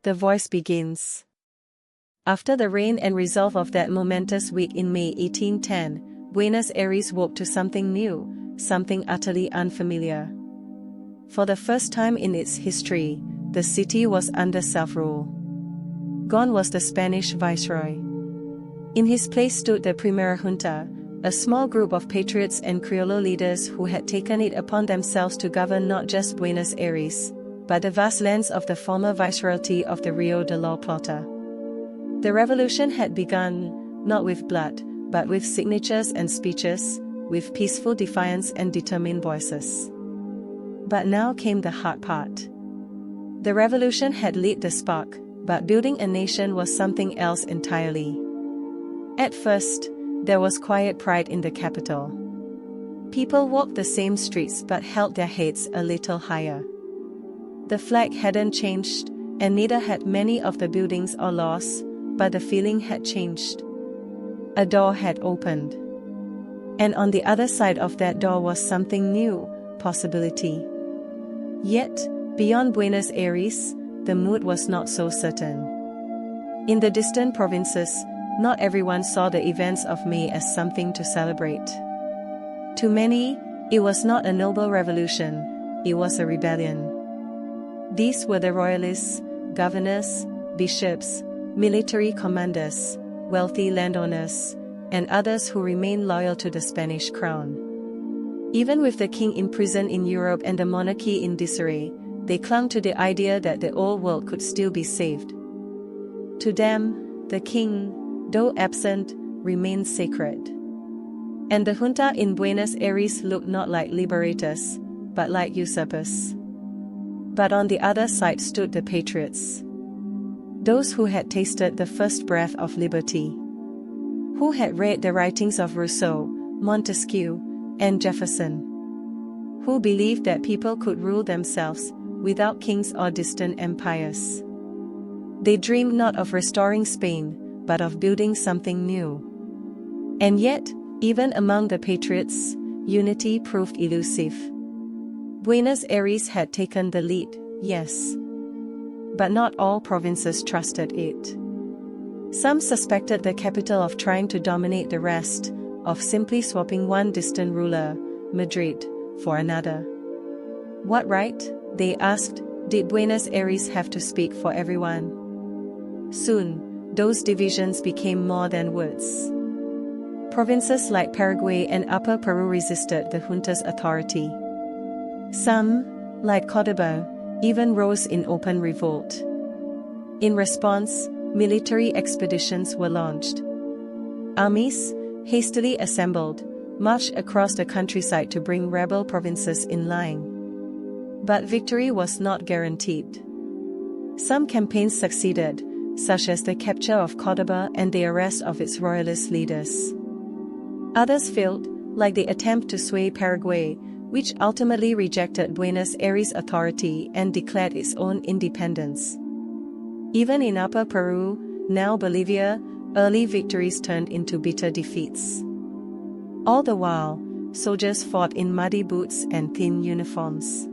The voice begins. After the rain and resolve of that momentous week in May 1810, Buenos Aires woke to something new, something utterly unfamiliar. For the first time in its history, the city was under self-rule. Gone was the Spanish viceroy. In his place stood the Primera Junta, a small group of patriots and criollo leaders who had taken it upon themselves to govern not just Buenos Aires, but the vast lands of the former viceroyalty of the Rio de la Plata. The revolution had begun, not with blood, but with signatures and speeches, with peaceful defiance and determined voices. But now came the hard part. The revolution had lit the spark, but building a nation was something else entirely. At first, there was quiet pride in the capital. People walked the same streets but held their heads a little higher. The flag hadn't changed, and neither had many of the buildings or laws, but the feeling had changed. A door had opened. And on the other side of that door was something new, possibility. Yet, beyond Buenos Aires, the mood was not so certain. In the distant provinces, not everyone saw the events of May as something to celebrate. To many, it was not a noble revolution, it was a rebellion. These were the royalists, governors, bishops, military commanders, wealthy landowners, and others who remained loyal to the Spanish crown. Even with the king imprisoned in Europe and the monarchy in disarray, they clung to the idea that the old world could still be saved. To them, the king, though absent, remained sacred. And the junta in Buenos Aires looked not like liberators, but like usurpers. But on the other side stood the patriots. Those who had tasted the first breath of liberty. Who had read the writings of Rousseau, Montesquieu, and Jefferson. Who believed that people could rule themselves, without kings or distant empires. They dreamed not of restoring Spain, but of building something new. And yet, even among the patriots, unity proved elusive. Buenos Aires had taken the lead, yes. But not all provinces trusted it. Some suspected the capital of trying to dominate the rest, of simply swapping one distant ruler, Madrid, for another. What right, they asked, did Buenos Aires have to speak for everyone? Soon, those divisions became more than words. Provinces like Paraguay and Upper Peru resisted the junta's authority. Some, like Córdoba, even rose in open revolt. In response, military expeditions were launched. Armies, hastily assembled, marched across the countryside to bring rebel provinces in line. But victory was not guaranteed. Some campaigns succeeded, such as the capture of Córdoba and the arrest of its royalist leaders. Others failed, like the attempt to sway Paraguay, which ultimately rejected Buenos Aires' authority and declared its own independence. Even in Upper Peru, now Bolivia, early victories turned into bitter defeats. All the while, soldiers fought in muddy boots and thin uniforms.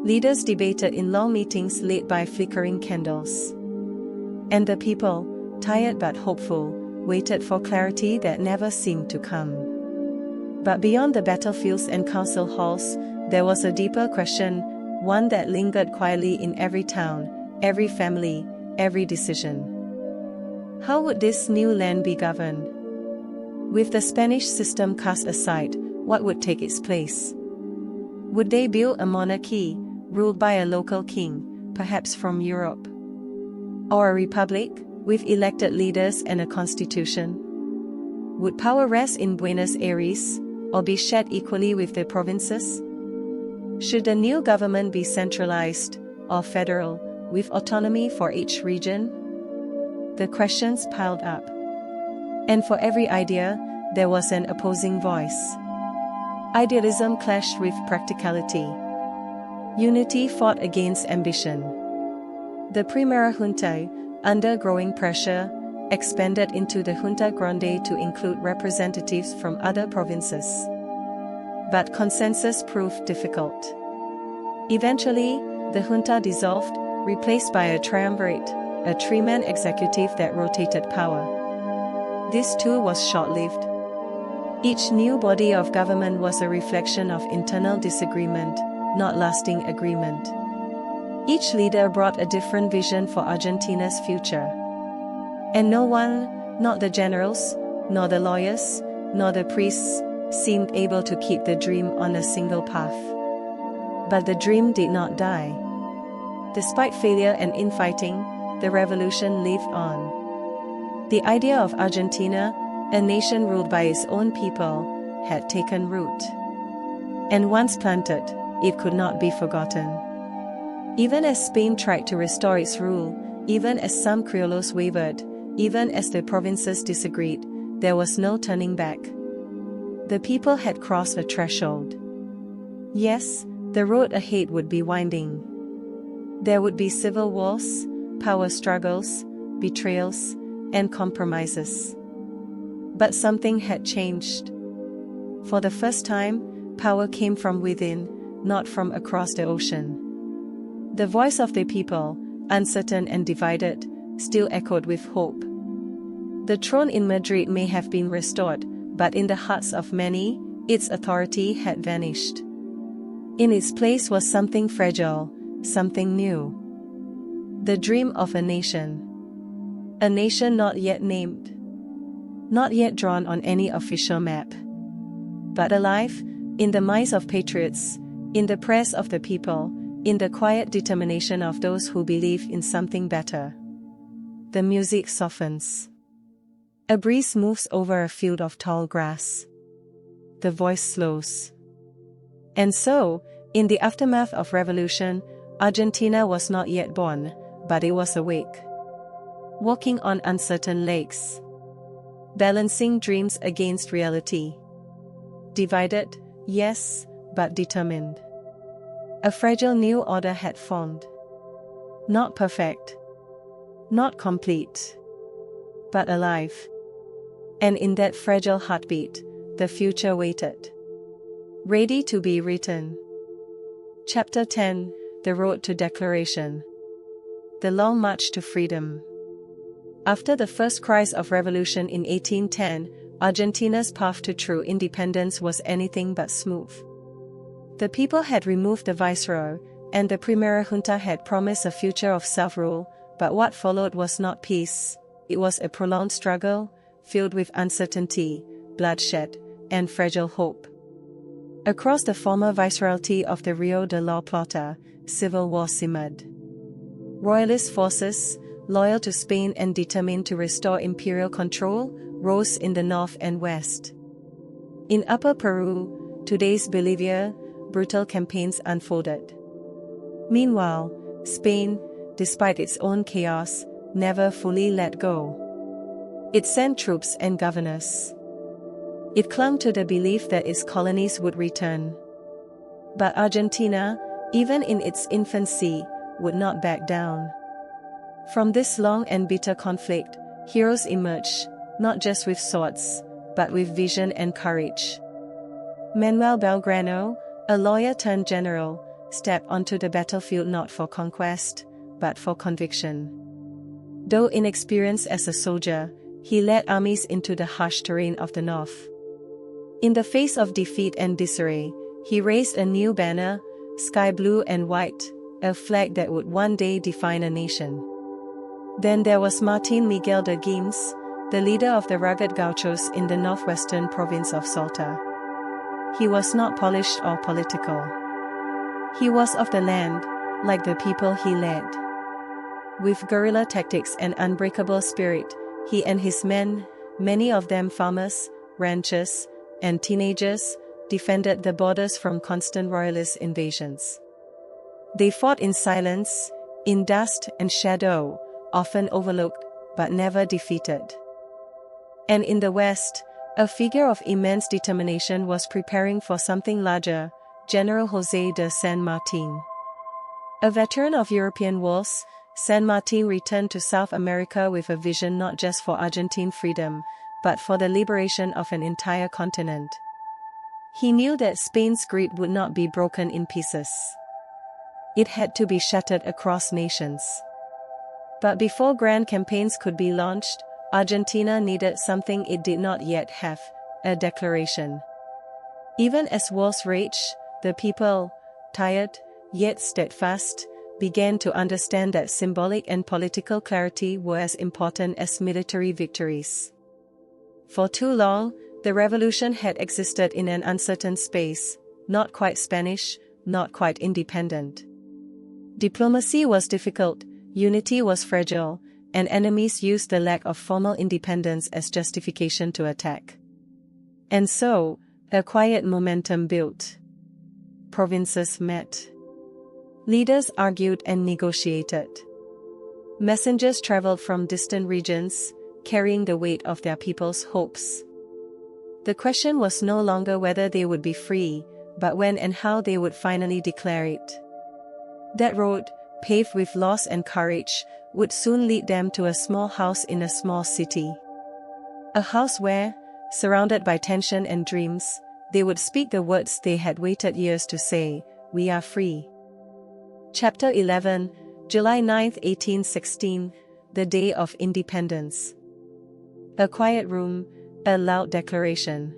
Leaders debated in long meetings led by flickering candles. And the people, tired but hopeful, waited for clarity that never seemed to come. But beyond the battlefields and council halls, there was a deeper question, one that lingered quietly in every town, every family, every decision. How would this new land be governed? With the Spanish system cast aside, what would take its place? Would they build a monarchy, ruled by a local king, perhaps from Europe? Or a republic, with elected leaders and a constitution? Would power rest in Buenos Aires, or be shared equally with the provinces? Should the new government be centralized, or federal, with autonomy for each region? The questions piled up. And for every idea, there was an opposing voice. Idealism clashed with practicality. Unity fought against ambition. The Primera Junta, under growing pressure, expanded into the Junta Grande to include representatives from other provinces. But consensus proved difficult. Eventually, the junta dissolved, replaced by a triumvirate, a three-man executive that rotated power. This too was short-lived. Each new body of government was a reflection of internal disagreement, not lasting agreement. Each leader brought a different vision for Argentina's future. And no one, not the generals, nor the lawyers, nor the priests, seemed able to keep the dream on a single path. But the dream did not die. Despite failure and infighting, the revolution lived on. The idea of Argentina, a nation ruled by its own people, had taken root. And once planted, it could not be forgotten. Even as Spain tried to restore its rule, even as some criollos wavered, even as the provinces disagreed, there was no turning back. The people had crossed a threshold. Yes, the road ahead would be winding. There would be civil wars, power struggles, betrayals, and compromises. But something had changed. For the first time, power came from within, not from across the ocean. The voice of the people, uncertain and divided, still echoed with hope. The throne in Madrid may have been restored, but in the hearts of many, its authority had vanished. In its place was something fragile, something new. The dream of a nation. A nation not yet named. Not yet drawn on any official map. But alive, in the minds of patriots, in the prayers of the people, in the quiet determination of those who believe in something better. The music softens. A breeze moves over a field of tall grass. The voice slows. And so, in the aftermath of revolution, Argentina was not yet born, but it was awake. Walking on uncertain lakes. Balancing dreams against reality. Divided, yes, but determined. A fragile new order had formed. Not perfect. Not complete. But alive. And in that fragile heartbeat, the future waited. Ready to be written. Chapter 10, The Road to Declaration. The Long March to Freedom. After the first cries of revolution in 1810, Argentina's path to true independence was anything but smooth. The people had removed the viceroy, and the Primera Junta had promised a future of self-rule, but what followed was not peace, it was a prolonged struggle, filled with uncertainty, bloodshed, and fragile hope. Across the former viceroyalty of the Rio de la Plata, civil war simmered. Royalist forces, loyal to Spain and determined to restore imperial control, rose in the north and west. In Upper Peru, today's Bolivia, brutal campaigns unfolded. Meanwhile, Spain, despite its own chaos, never fully let go. It sent troops and governors. It clung to the belief that its colonies would return. But Argentina, even in its infancy, would not back down. From this long and bitter conflict, heroes emerged, not just with swords, but with vision and courage. Manuel Belgrano, a lawyer turned general, stepped onto the battlefield not for conquest, but for conviction. Though inexperienced as a soldier, he led armies into the harsh terrain of the north. In the face of defeat and disarray, he raised a new banner, sky blue and white, a flag that would one day define a nation. Then there was Martín Miguel de Güemes, the leader of the rugged gauchos in the northwestern province of Salta. He was not polished or political. He was of the land, like the people he led. With guerrilla tactics and unbreakable spirit, he and his men, many of them farmers, ranchers, and teenagers, defended the borders from constant royalist invasions. They fought in silence, in dust and shadow, often overlooked, but never defeated. And in the West, a figure of immense determination was preparing for something larger, General José de San Martín. A veteran of European wars, San Martín returned to South America with a vision not just for Argentine freedom, but for the liberation of an entire continent. He knew that Spain's greed would not be broken in pieces. It had to be shattered across nations. But before grand campaigns could be launched, Argentina needed something it did not yet have, a declaration. Even as wars raged, the people, tired, yet steadfast, began to understand that symbolic and political clarity were as important as military victories. For too long, the revolution had existed in an uncertain space, not quite Spanish, not quite independent. Diplomacy was difficult, unity was fragile, and enemies used the lack of formal independence as justification to attack. And so, a quiet momentum built. Provinces met. Leaders argued and negotiated. Messengers traveled from distant regions, carrying the weight of their people's hopes. The question was no longer whether they would be free, but when and how they would finally declare it. That road, paved with loss and courage, would soon lead them to a small house in a small city. A house where, surrounded by tension and dreams, they would speak the words they had waited years to say, "We are free." Chapter 11, July 9, 1816, the Day of Independence. A quiet room, a loud declaration.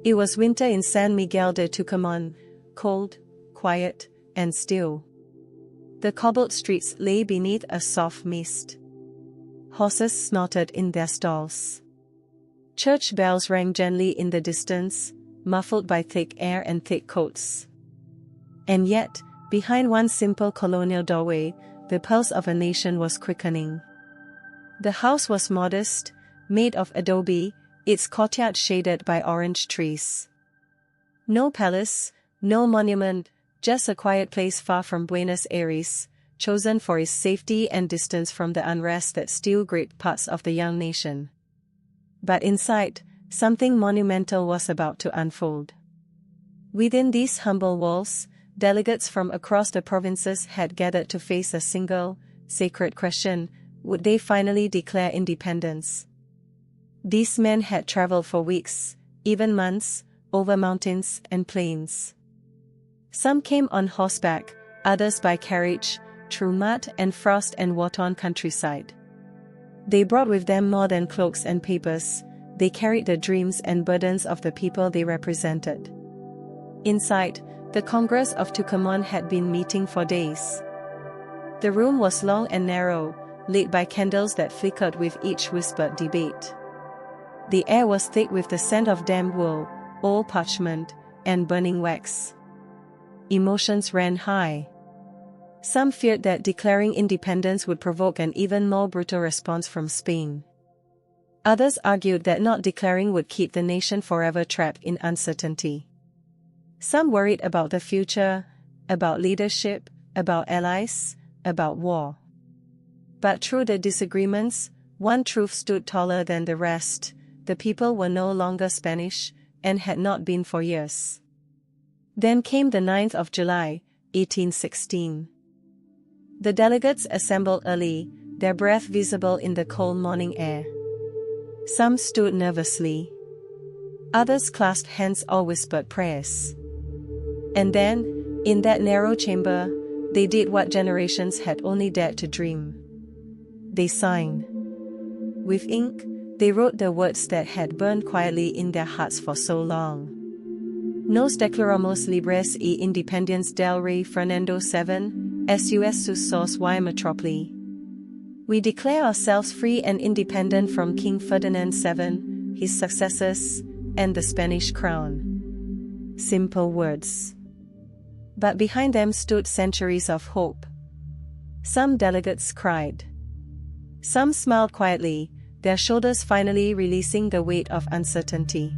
It was winter in San Miguel de Tucumán, cold, quiet, and still. The cobbled streets lay beneath a soft mist. Horses snorted in their stalls. Church bells rang gently in the distance, muffled by thick air and thick coats. And yet, behind one simple colonial doorway, the pulse of a nation was quickening. The house was modest, made of adobe, its courtyard shaded by orange trees. No palace, no monument, just a quiet place far from Buenos Aires, chosen for its safety and distance from the unrest that still gripped parts of the young nation. But inside, something monumental was about to unfold. Within these humble walls, delegates from across the provinces had gathered to face a single, sacred question: would they finally declare independence? These men had traveled for weeks, even months, over mountains and plains. Some came on horseback, others by carriage, through mud and frost and war-torn countryside. They brought with them more than cloaks and papers, they carried the dreams and burdens of the people they represented. Inside, the Congress of Tucumán had been meeting for days. The room was long and narrow, lit by candles that flickered with each whispered debate. The air was thick with the scent of damp wool, old parchment, and burning wax. Emotions ran high. Some feared that declaring independence would provoke an even more brutal response from Spain. Others argued that not declaring would keep the nation forever trapped in uncertainty. Some worried about the future, about leadership, about allies, about war. But through the disagreements, one truth stood taller than the rest: the people were no longer Spanish, and had not been for years. Then came the 9th of July, 1816. The delegates assembled early, their breath visible in the cold morning air. Some stood nervously. Others clasped hands or whispered prayers. And then, in that narrow chamber, they did what generations had only dared to dream. They signed. With ink, they wrote the words that had burned quietly in their hearts for so long. Nos declaramos libres y independientes del Rey Fernando VII, sus sos y metrópoli. We declare ourselves free and independent from King Ferdinand VII, his successors, and the Spanish crown. Simple words. But behind them stood centuries of hope. Some delegates cried. Some smiled quietly, their shoulders finally releasing the weight of uncertainty.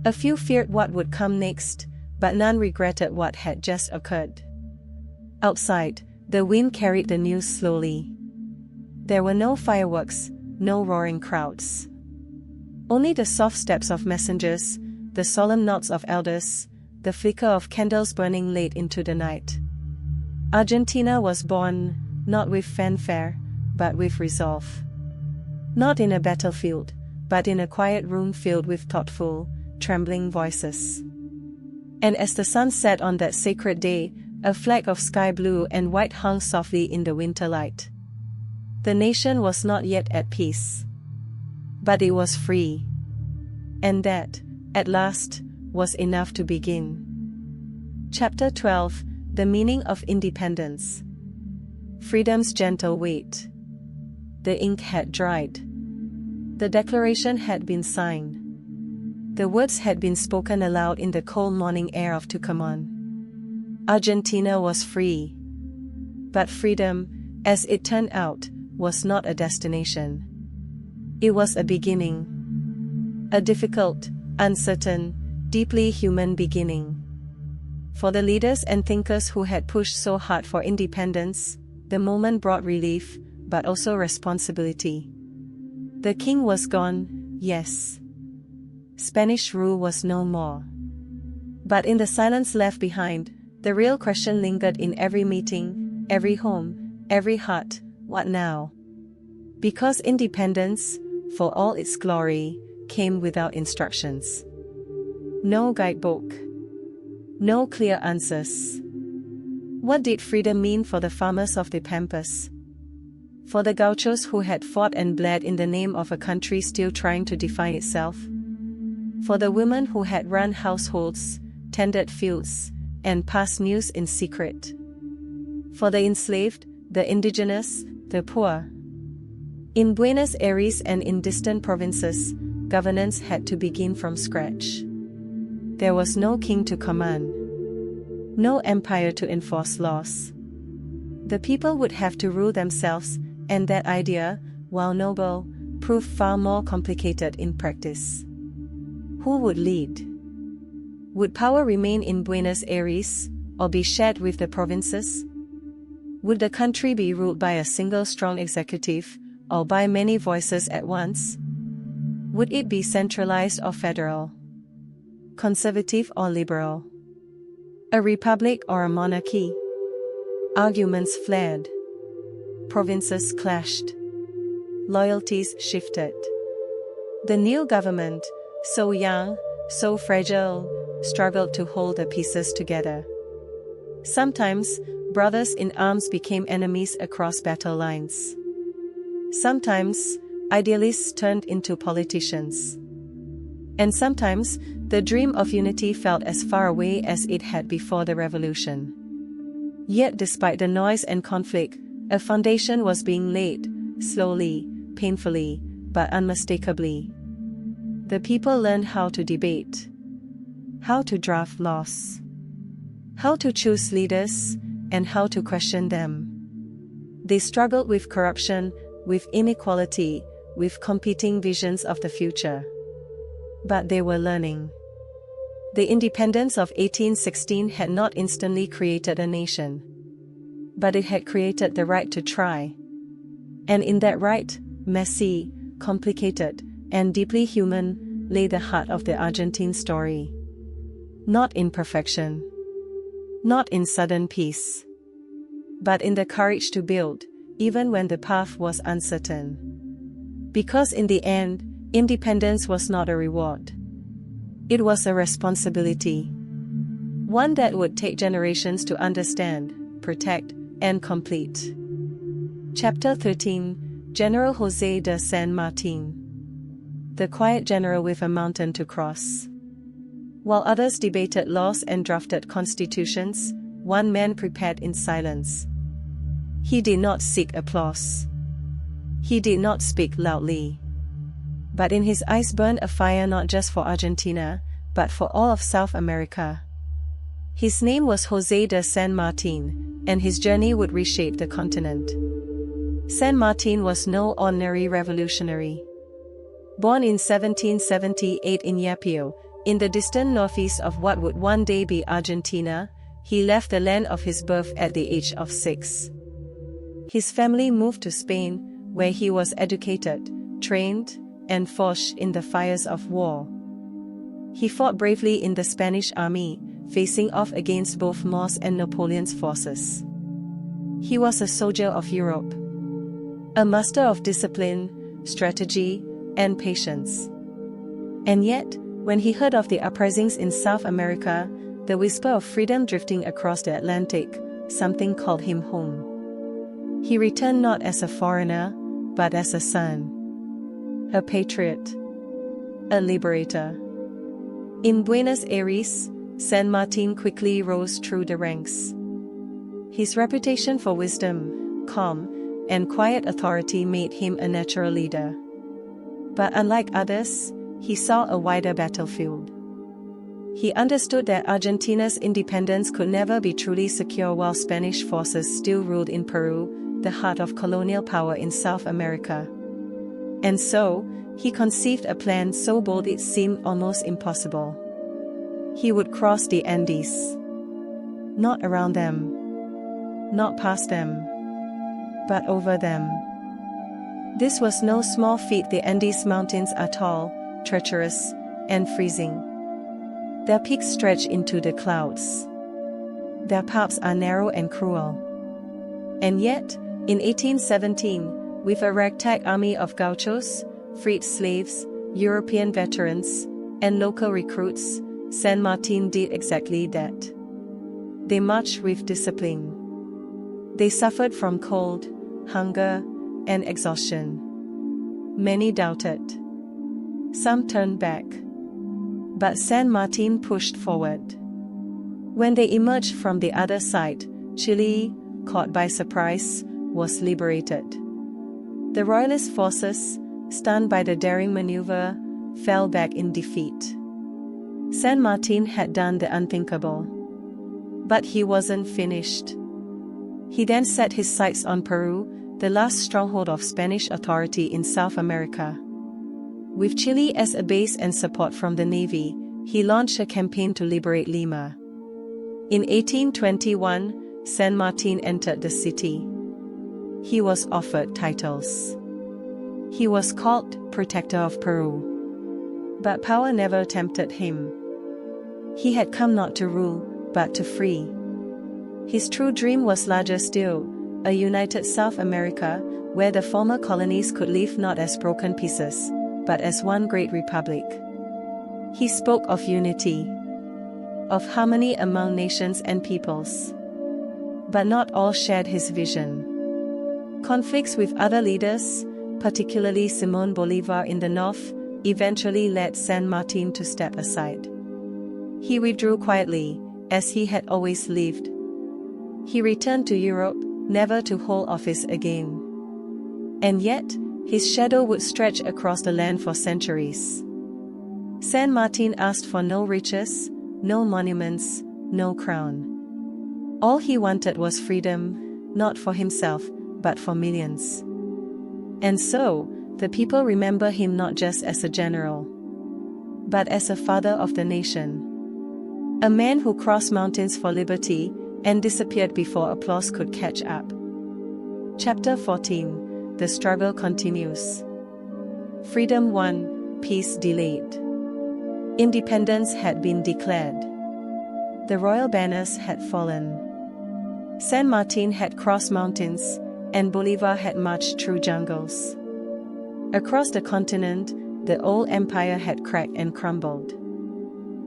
A few feared what would come next, but none regretted what had just occurred. Outside, the wind carried the news slowly. There were no fireworks, no roaring crowds. Only the soft steps of messengers, the solemn nods of elders, the flicker of candles burning late into the night. Argentina was born, not with fanfare, but with resolve. Not in a battlefield, but in a quiet room filled with thoughtful, trembling voices. And as the sun set on that sacred day, a flag of sky blue and white hung softly in the winter light. The nation was not yet at peace. But it was free. And that, at last, was enough to begin. Chapter 12, The Meaning of Independence. Freedom's gentle weight. The ink had dried. The declaration had been signed. The words had been spoken aloud in the cold morning air of Tucumán. Argentina was free. But freedom, as it turned out, was not a destination. It was a beginning. A difficult, uncertain, deeply human beginning. For the leaders and thinkers who had pushed so hard for independence, the moment brought relief, but also responsibility. The king was gone, yes. Spanish rule was no more. But in the silence left behind, the real question lingered in every meeting, every home, every heart: what now? Because independence, for all its glory, came without instructions. No guidebook. No clear answers. What did freedom mean for the farmers of the Pampas? For the gauchos who had fought and bled in the name of a country still trying to define itself? For the women who had run households, tended fields, and passed news in secret? For the enslaved, the indigenous, the poor? In Buenos Aires and in distant provinces, governance had to begin from scratch. There was no king to command. No empire to enforce laws. The people would have to rule themselves, and that idea, while noble, proved far more complicated in practice. Who would lead? Would power remain in Buenos Aires, or be shared with the provinces? Would the country be ruled by a single strong executive, or by many voices at once? Would it be centralized or federal? Conservative or liberal? A republic or a monarchy? Arguments flared. Provinces clashed. Loyalties shifted. The new government, so young, so fragile, struggled to hold the pieces together. Sometimes, brothers in arms became enemies across battle lines. Sometimes, idealists turned into politicians. And sometimes, the dream of unity felt as far away as it had before the revolution. Yet despite the noise and conflict, a foundation was being laid, slowly, painfully, but unmistakably. The people learned how to debate, how to draft laws, how to choose leaders, and how to question them. They struggled with corruption, with inequality, with competing visions of the future. But they were learning. The independence of 1816 had not instantly created a nation. But it had created the right to try. And in that right, messy, complicated, and deeply human, lay the heart of the Argentine story. Not in perfection. Not in sudden peace. But in the courage to build, even when the path was uncertain. Because in the end, independence was not a reward. It was a responsibility. One that would take generations to understand, protect, and complete. Chapter 13, General José de San Martín. The quiet general with a mountain to cross. While others debated laws and drafted constitutions, one man prepared in silence. He did not seek applause. He did not speak loudly. But in his eyes burned a fire not just for Argentina, but for all of South America. His name was José de San Martín, and his journey would reshape the continent. San Martín was no ordinary revolutionary. Born in 1778 in Yapio, in the distant northeast of what would one day be Argentina, he left the land of his birth at the age of 6. His family moved to Spain, where he was educated, trained, and forged in the fires of war. He fought bravely in the Spanish army, facing off against both Moors and Napoleon's forces. He was a soldier of Europe. A master of discipline, strategy, and patience. And yet, when he heard of the uprisings in South America, the whisper of freedom drifting across the Atlantic, something called him home. He returned not as a foreigner, but as a son. A patriot. A liberator. In Buenos Aires, San Martín quickly rose through the ranks. His reputation for wisdom, calm, and quiet authority made him a natural leader. But unlike others, he saw a wider battlefield. He understood that Argentina's independence could never be truly secure while Spanish forces still ruled in Peru, the heart of colonial power in South America. And so, he conceived a plan so bold it seemed almost impossible. He would cross the Andes. Not around them. Not past them. But over them. This was no small feat. The Andes Mountains are tall, treacherous, and freezing. Their peaks stretch into the clouds. Their paths are narrow and cruel. And yet, in 1817, with a ragtag army of gauchos, freed slaves, European veterans, and local recruits, San Martín did exactly that. They marched with discipline. They suffered from cold, hunger, and exhaustion. Many doubted. Some turned back. But San Martín pushed forward. When they emerged from the other side, Chile, caught by surprise, was liberated. The royalist forces, stunned by the daring maneuver, fell back in defeat. San Martín had done the unthinkable. But he wasn't finished. He then set his sights on Peru, the last stronghold of Spanish authority in South America. With Chile as a base and support from the Navy, he launched a campaign to liberate Lima. In 1821, San Martín entered the city. He was offered titles. He was called Protector of Peru. But power never tempted him. He had come not to rule, but to free. His true dream was larger still, a united South America, where the former colonies could live not as broken pieces, but as one great republic. He spoke of unity, of harmony among nations and peoples. But not all shared his vision. Conflicts with other leaders, particularly Simón Bolívar in the north, eventually led San Martín to step aside. He withdrew quietly, as he had always lived. He returned to Europe, never to hold office again. And yet, his shadow would stretch across the land for centuries. San Martín asked for no riches, no monuments, no crown. All he wanted was freedom, not for himself, but for millions. And so, the people remember him not just as a general, but as a father of the nation. A man who crossed mountains for liberty, and disappeared before applause could catch up. Chapter 14. The struggle continues. Freedom won, peace delayed. Independence had been declared. The royal banners had fallen. San Martín had crossed mountains, and Bolívar had marched through jungles. Across the continent, the old empire had cracked and crumbled.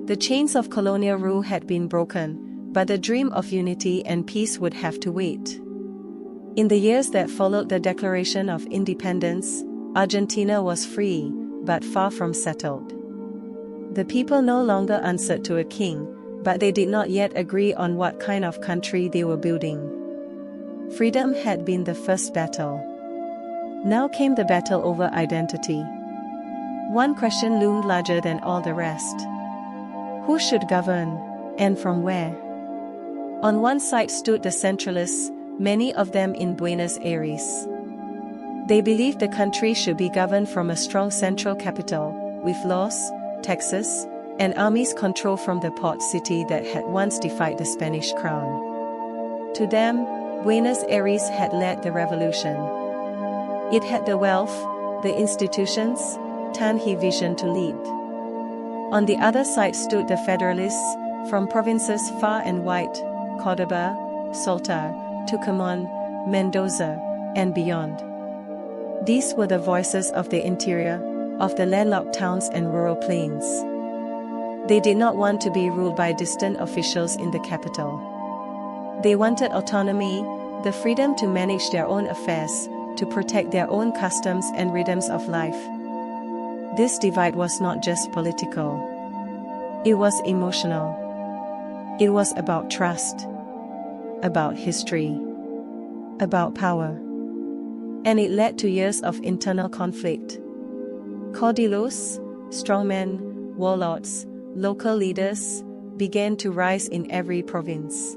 The chains of colonial rule had been broken, but the dream of unity and peace would have to wait. In the years that followed the Declaration of Independence, Argentina was free, but far from settled. The people no longer answered to a king, but they did not yet agree on what kind of country they were building. Freedom had been the first battle. Now came the battle over identity. One question loomed larger than all the rest. Who should govern, and from where? On one side stood the centralists, many of them in Buenos Aires. They believed the country should be governed from a strong central capital, with laws, taxes, and armies controlled from the port city that had once defied the Spanish crown. To them, Buenos Aires had led the revolution. It had the wealth, the institutions, Tanhi vision to lead. On the other side stood the Federalists, from provinces far and wide, Córdoba, Salta, Tucumán, Mendoza, and beyond. These were the voices of the interior, of the landlocked towns and rural plains. They did not want to be ruled by distant officials in the capital. They wanted autonomy, the freedom to manage their own affairs, to protect their own customs and rhythms of life. This divide was not just political. It was emotional. It was about trust, about history, about power. And it led to years of internal conflict. Caudillos, strongmen, warlords, local leaders, began to rise in every province.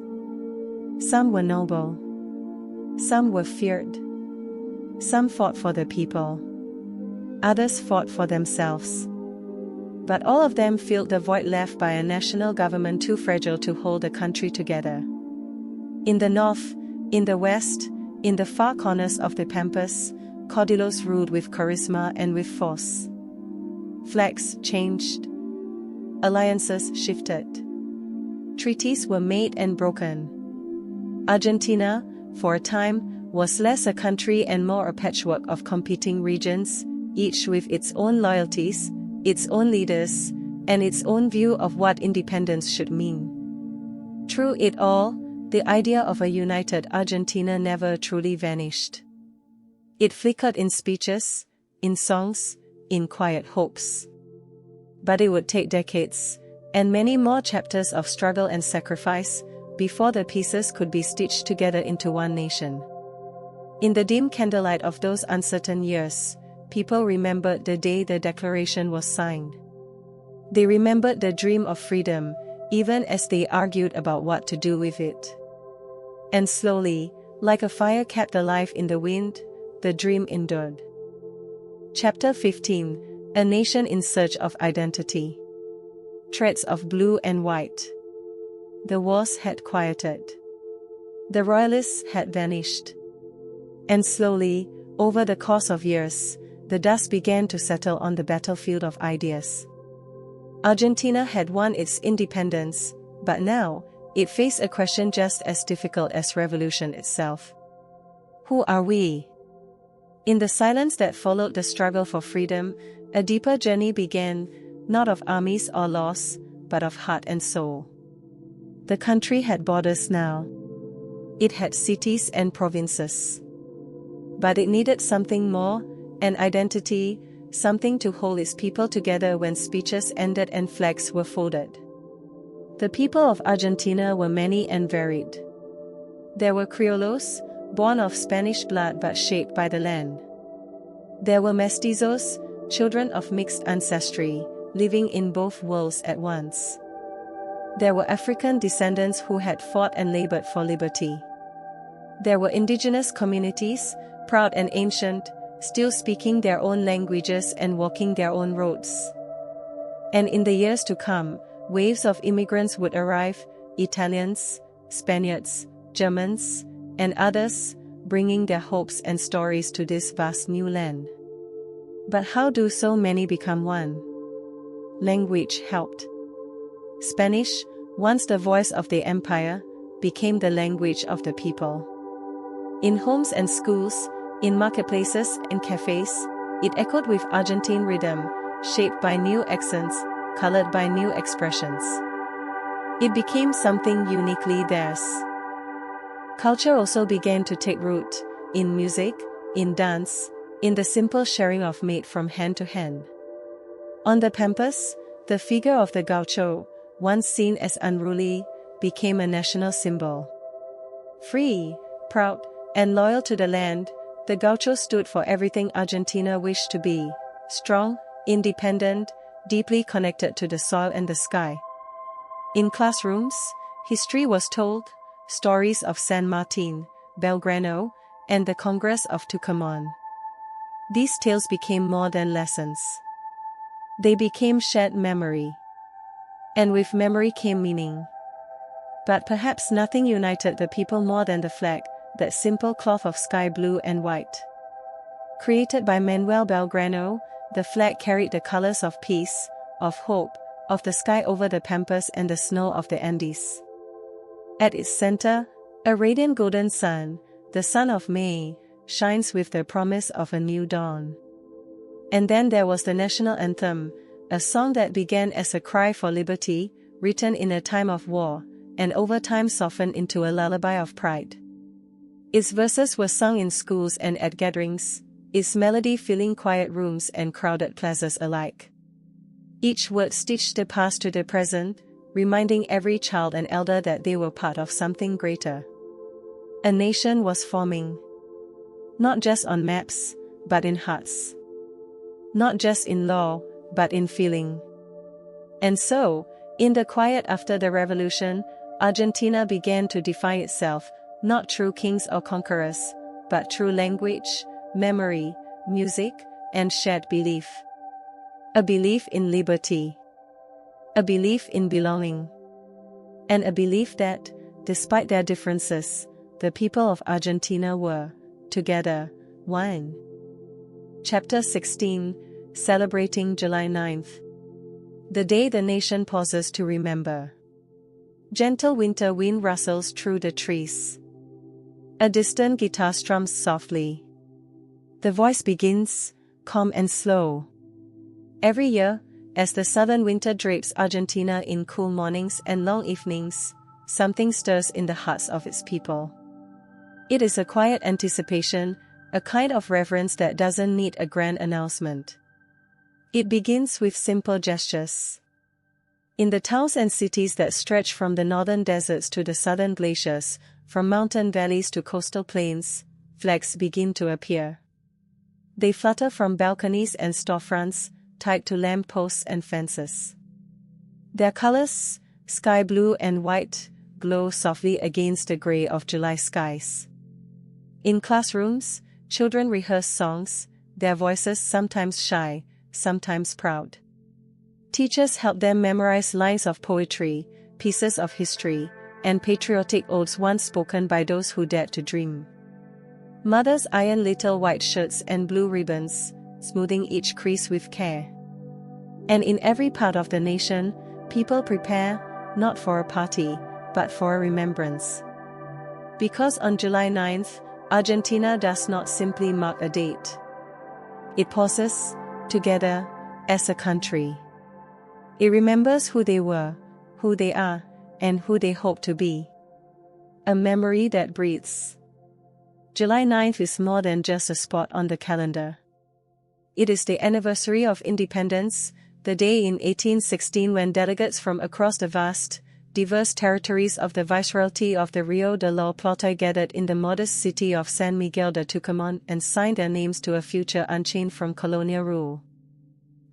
Some were noble. Some were feared. Some fought for the people. Others fought for themselves. But all of them filled the void left by a national government too fragile to hold the country together. In the north, in the west, in the far corners of the pampas, caudillos ruled with charisma and with force. Flags changed. Alliances shifted. Treaties were made and broken. Argentina, for a time, was less a country and more a patchwork of competing regions, each with its own loyalties, its own leaders, and its own view of what independence should mean. Through it all, the idea of a united Argentina never truly vanished. It flickered in speeches, in songs, in quiet hopes. But it would take decades, and many more chapters of struggle and sacrifice, before the pieces could be stitched together into one nation. In the dim candlelight of those uncertain years, people remembered the day the declaration was signed. They remembered the dream of freedom, even as they argued about what to do with it. And slowly, like a fire kept alive in the wind, the dream endured. Chapter 15: A Nation in Search of Identity. Threads of blue and white. The wars had quieted. The royalists had vanished. And slowly, over the course of years, the dust began to settle on the battlefield of ideas. Argentina had won its independence, but now, it faced a question just as difficult as revolution itself. Who are we? In the silence that followed the struggle for freedom, a deeper journey began, not of armies or laws, but of heart and soul. The country had borders now. It had cities and provinces. But it needed something more, an identity, something to hold its people together when speeches ended and flags were folded. The people of Argentina were many and varied. There were criollos, born of Spanish blood but shaped by the land. There were mestizos, children of mixed ancestry, living in both worlds at once. There were African descendants who had fought and labored for liberty. There were indigenous communities, proud and ancient, still speaking their own languages and walking their own roads. And in the years to come, waves of immigrants would arrive, Italians, Spaniards, Germans, and others, bringing their hopes and stories to this vast new land. But how do so many become one? Language helped. Spanish, once the voice of the empire, became the language of the people. In homes and schools, in marketplaces and cafes, it echoed with Argentine rhythm, shaped by new accents, colored by new expressions. It became something uniquely theirs. Culture also began to take root, in music, in dance, in the simple sharing of meat from hand to hand. On the pampas, the figure of the gaucho, once seen as unruly, became a national symbol. Free, proud, and loyal to the land, the gaucho stood for everything Argentina wished to be: strong, independent, deeply connected to the soil and the sky. In classrooms, history was told, stories of San Martín, Belgrano, and the Congress of Tucumán. These tales became more than lessons. They became shared memory. And with memory came meaning. But perhaps nothing united the people more than the flag, that simple cloth of sky blue and white. Created by Manuel Belgrano, the flag carried the colors of peace, of hope, of the sky over the pampas and the snow of the Andes. At its center, a radiant golden sun, the sun of May, shines with the promise of a new dawn. And then there was the national anthem, a song that began as a cry for liberty, written in a time of war, and over time softened into a lullaby of pride. Its verses were sung in schools and at gatherings, its melody filling quiet rooms and crowded plazas alike. Each word stitched the past to the present, reminding every child and elder that they were part of something greater. A nation was forming. Not just on maps, but in hearts. Not just in law, but in feeling. And so, in the quiet after the revolution, Argentina began to define itself, not through kings or conquerors, but through language, memory, music, and shared belief. A belief in liberty. A belief in belonging. And a belief that, despite their differences, the people of Argentina were, together, one. Chapter 16, Celebrating July 9th. The day the nation pauses to remember. Gentle winter wind rustles through the trees. A distant guitar strums softly. The voice begins, calm and slow. Every year, as the southern winter drapes Argentina in cool mornings and long evenings, something stirs in the hearts of its people. It is a quiet anticipation, a kind of reverence that doesn't need a grand announcement. It begins with simple gestures. In the towns and cities that stretch from the northern deserts to the southern glaciers, from mountain valleys to coastal plains, flags begin to appear. They flutter from balconies and storefronts, tied to lamp posts and fences. Their colors, sky blue and white, glow softly against the gray of July skies. In classrooms, children rehearse songs, their voices sometimes shy, sometimes proud. Teachers help them memorize lines of poetry, pieces of history, and patriotic odes once spoken by those who dared to dream. Mothers iron little white shirts and blue ribbons, smoothing each crease with care. And in every part of the nation, people prepare, not for a party, but for a remembrance. Because on July 9th, Argentina does not simply mark a date. It pauses, together, as a country. It remembers who they were, who they are, and who they hope to be. A memory that breathes. July 9th is more than just a spot on the calendar. It is the anniversary of independence, the day in 1816 when delegates from across the vast, diverse territories of the Viceroyalty of the Rio de la Plata gathered in the modest city of San Miguel de Tucumán and signed their names to a future unchained from colonial rule.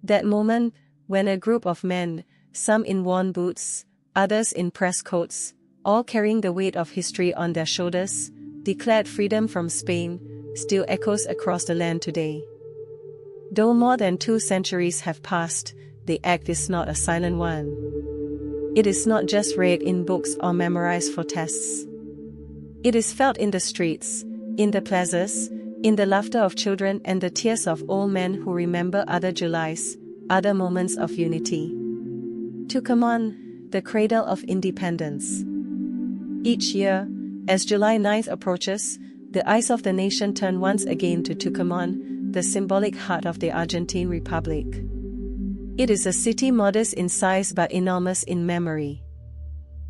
That moment, when a group of men, some in worn boots, others in press coats, all carrying the weight of history on their shoulders, declared freedom from Spain, still echoes across the land today. Though more than 2 centuries have passed, the act is not a silent one. It is not just read in books or memorized for tests. It is felt in the streets, in the plazas, in the laughter of children and the tears of old men who remember other Julys, other moments of unity. Tucumán, the cradle of independence. Each year, as July 9th approaches, the eyes of the nation turn once again to Tucumán, the symbolic heart of the Argentine Republic. It is a city modest in size but enormous in memory.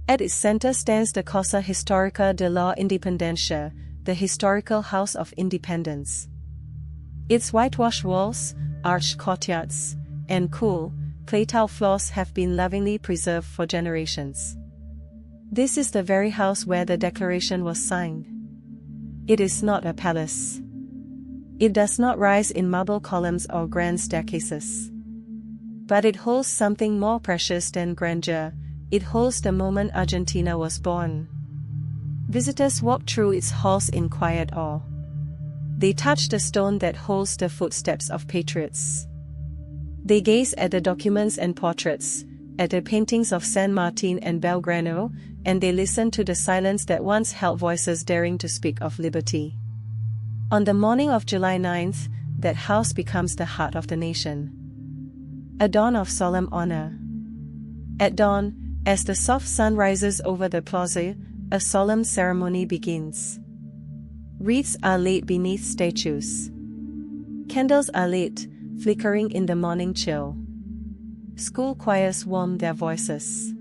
At its center stands the Casa Histórica de la Independencia, the historical House of Independence. Its whitewashed walls, arched courtyards, and cool, clay-tile floors have been lovingly preserved for generations. This is the very house where the Declaration was signed. It is not a palace. It does not rise in marble columns or grand staircases. But it holds something more precious than grandeur. It holds the moment Argentina was born. Visitors walk through its halls in quiet awe. They touch the stone that holds the footsteps of patriots. They gaze at the documents and portraits, at the paintings of San Martín and Belgrano, and they listen to the silence that once held voices daring to speak of liberty. On the morning of July 9th, that house becomes the heart of the nation. A dawn of solemn honor. At dawn, as the soft sun rises over the plaza, a solemn ceremony begins. Wreaths are laid beneath statues. Candles are lit, flickering in the morning chill. School choirs warm their voices.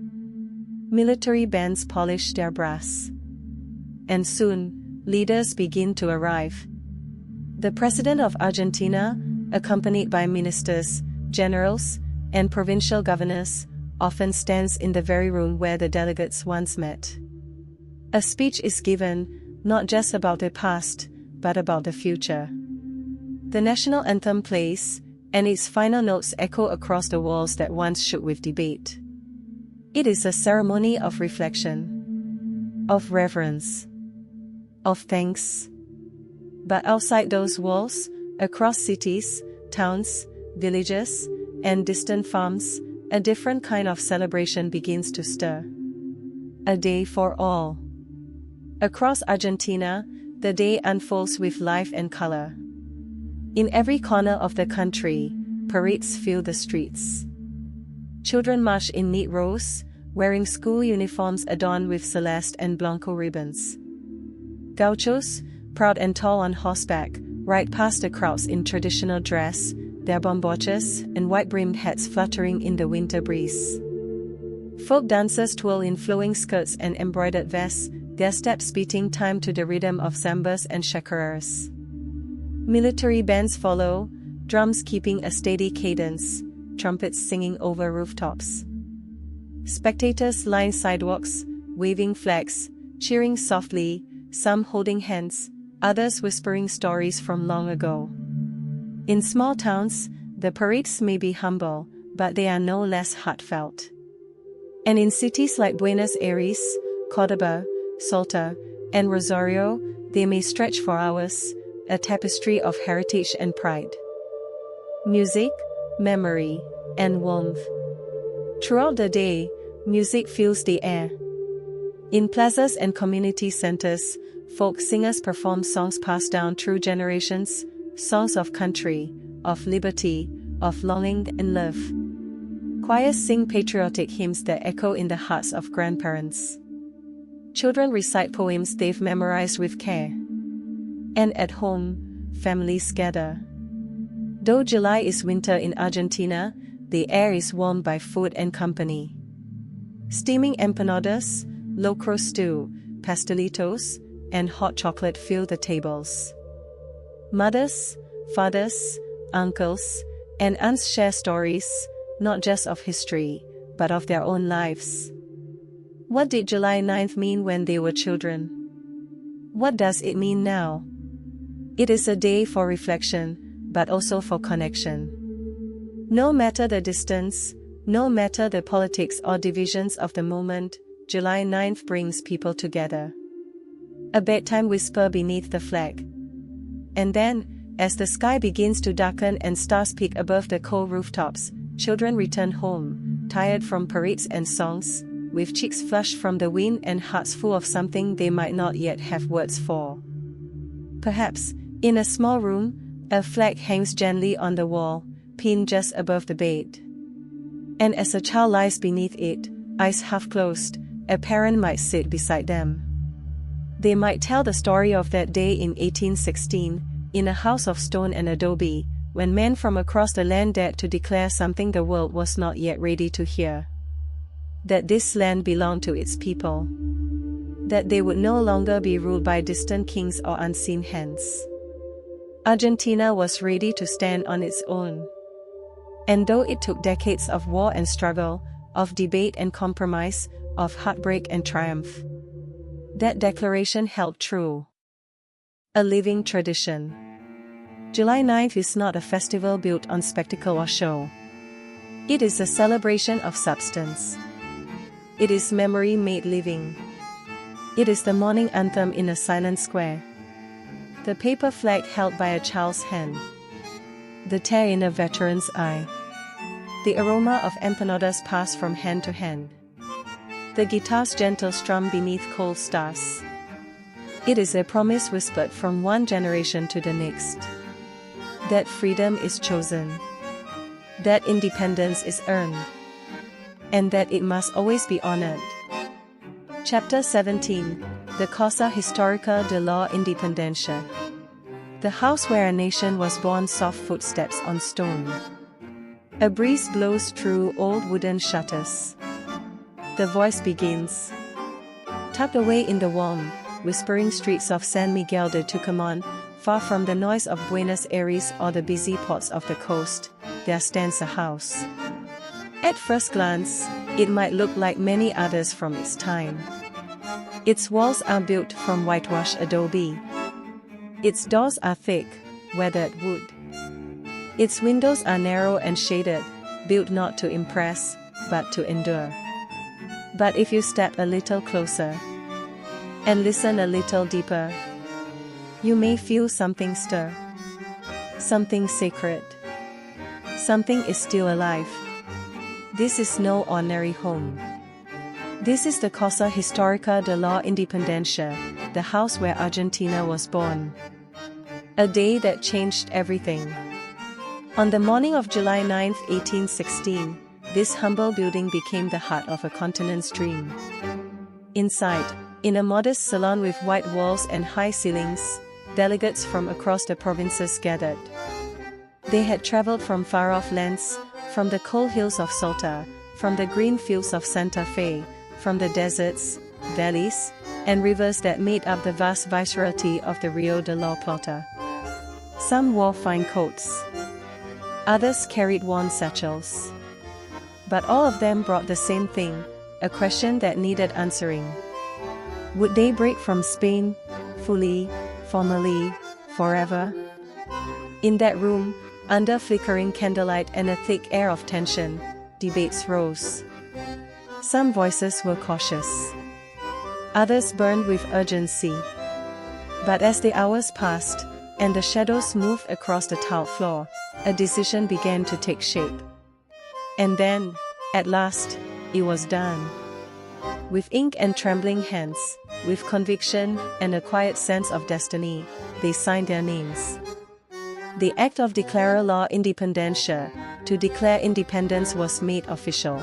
Military bands polish their brass. And soon, leaders begin to arrive. The President of Argentina, accompanied by ministers, generals, and provincial governors, often stands in the very room where the delegates once met. A speech is given, not just about the past, but about the future. The national anthem plays, and its final notes echo across the walls that once shook with debate. It is a ceremony of reflection, of reverence, of thanks. But outside those walls, across cities, towns, villages, and distant farms, a different kind of celebration begins to stir. A day for all. Across Argentina, the day unfolds with life and color. In every corner of the country, parades fill the streets. Children march in neat rows, wearing school uniforms adorned with celeste and blanco ribbons. Gauchos, proud and tall on horseback, ride past the crowds in traditional dress, their bombochas and white-brimmed hats fluttering in the winter breeze. Folk dancers twirl in flowing skirts and embroidered vests, their steps beating time to the rhythm of zambas and chacareras. Military bands follow, drums keeping a steady cadence, trumpets singing over rooftops. Spectators line sidewalks, waving flags, cheering softly, some holding hands, others whispering stories from long ago. In small towns, the parades may be humble, but they are no less heartfelt. And in cities like Buenos Aires, Córdoba, Salta, and Rosario, they may stretch for hours, a tapestry of heritage and pride. Music, memory, and warmth. Throughout the day, music fills the air. In plazas and community centers, folk singers perform songs passed down through generations, songs of country, of liberty, of longing and love. Choirs sing patriotic hymns that echo in the hearts of grandparents. Children recite poems they've memorized with care. And at home, families gather. Though July is winter in Argentina, the air is warmed by food and company. Steaming empanadas, locro stew, pastelitos, and hot chocolate fill the tables. Mothers, fathers, uncles, and aunts share stories, not just of history, but of their own lives. What did July 9th mean when they were children? What does it mean now? It is a day for reflection, but also for connection. No matter the distance, no matter the politics or divisions of the moment, July 9th brings people together. A bedtime whisper beneath the flag. And then, as the sky begins to darken and stars peek above the cold rooftops, children return home, tired from parades and songs, with cheeks flushed from the wind and hearts full of something they might not yet have words for. Perhaps, in a small room, a flag hangs gently on the wall, pinned just above the bed. And as a child lies beneath it, eyes half closed, a parent might sit beside them. They might tell the story of that day in 1816, in a house of stone and adobe, when men from across the land dared to declare something the world was not yet ready to hear. That this land belonged to its people. That they would no longer be ruled by distant kings or unseen hands. Argentina was ready to stand on its own. And though it took decades of war and struggle, of debate and compromise, of heartbreak and triumph, that declaration held true. A living tradition. July 9th is not a festival built on spectacle or show. It is a celebration of substance. It is memory made living. It is the morning anthem in a silent square. The paper flag held by a child's hand. The tear in a veteran's eye. The aroma of empanadas passed from hand to hand. The guitar's gentle strum beneath cold stars. It is a promise whispered from one generation to the next. That freedom is chosen. That independence is earned. And that it must always be honored. Chapter 17. The Casa Histórica de la Independencia. The house where a nation was born. Soft footsteps on stone. A breeze blows through old wooden shutters. The voice begins. Tucked away in the warm, whispering streets of San Miguel de Tucumán, far from the noise of Buenos Aires or the busy ports of the coast, there stands a house. At first glance, it might look like many others from its time. Its walls are built from whitewashed adobe. Its doors are thick, weathered wood. Its windows are narrow and shaded, built not to impress, but to endure. But if you step a little closer and listen a little deeper, you may feel something stir. Something sacred. Something is still alive. This is no ordinary home. This is the Casa Histórica de la Independencia, the house where Argentina was born. A day that changed everything. On the morning of July 9, 1816, this humble building became the heart of a continent's dream. Inside, in a modest salon with white walls and high ceilings, delegates from across the provinces gathered. They had traveled from far-off lands, from the coal hills of Salta, from the green fields of Santa Fe, from the deserts, valleys, and rivers that made up the vast viceroyalty of the Rio de la Plata. Some wore fine coats. Others carried worn satchels. But all of them brought the same thing, a question that needed answering. Would they break from Spain, fully, formally, forever? In that room, under flickering candlelight and a thick air of tension, debates rose. Some voices were cautious. Others burned with urgency. But as the hours passed, and the shadows moved across the tiled floor, a decision began to take shape. And then, at last, it was done. With ink and trembling hands, with conviction and a quiet sense of destiny, they signed their names. The act of Declarar la Independencia, to declare independence, was made official.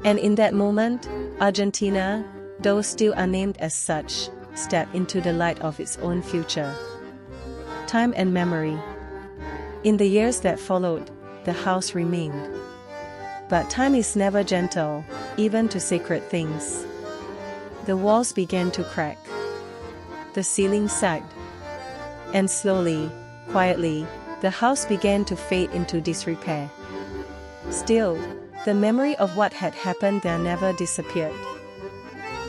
And in that moment, Argentina, though still unnamed as such, stepped into the light of its own future. Time and memory. In the years that followed, the house remained. But time is never gentle, even to sacred things. The walls began to crack. The ceiling sagged. And slowly, quietly, the house began to fade into disrepair. Still, the memory of what had happened there never disappeared.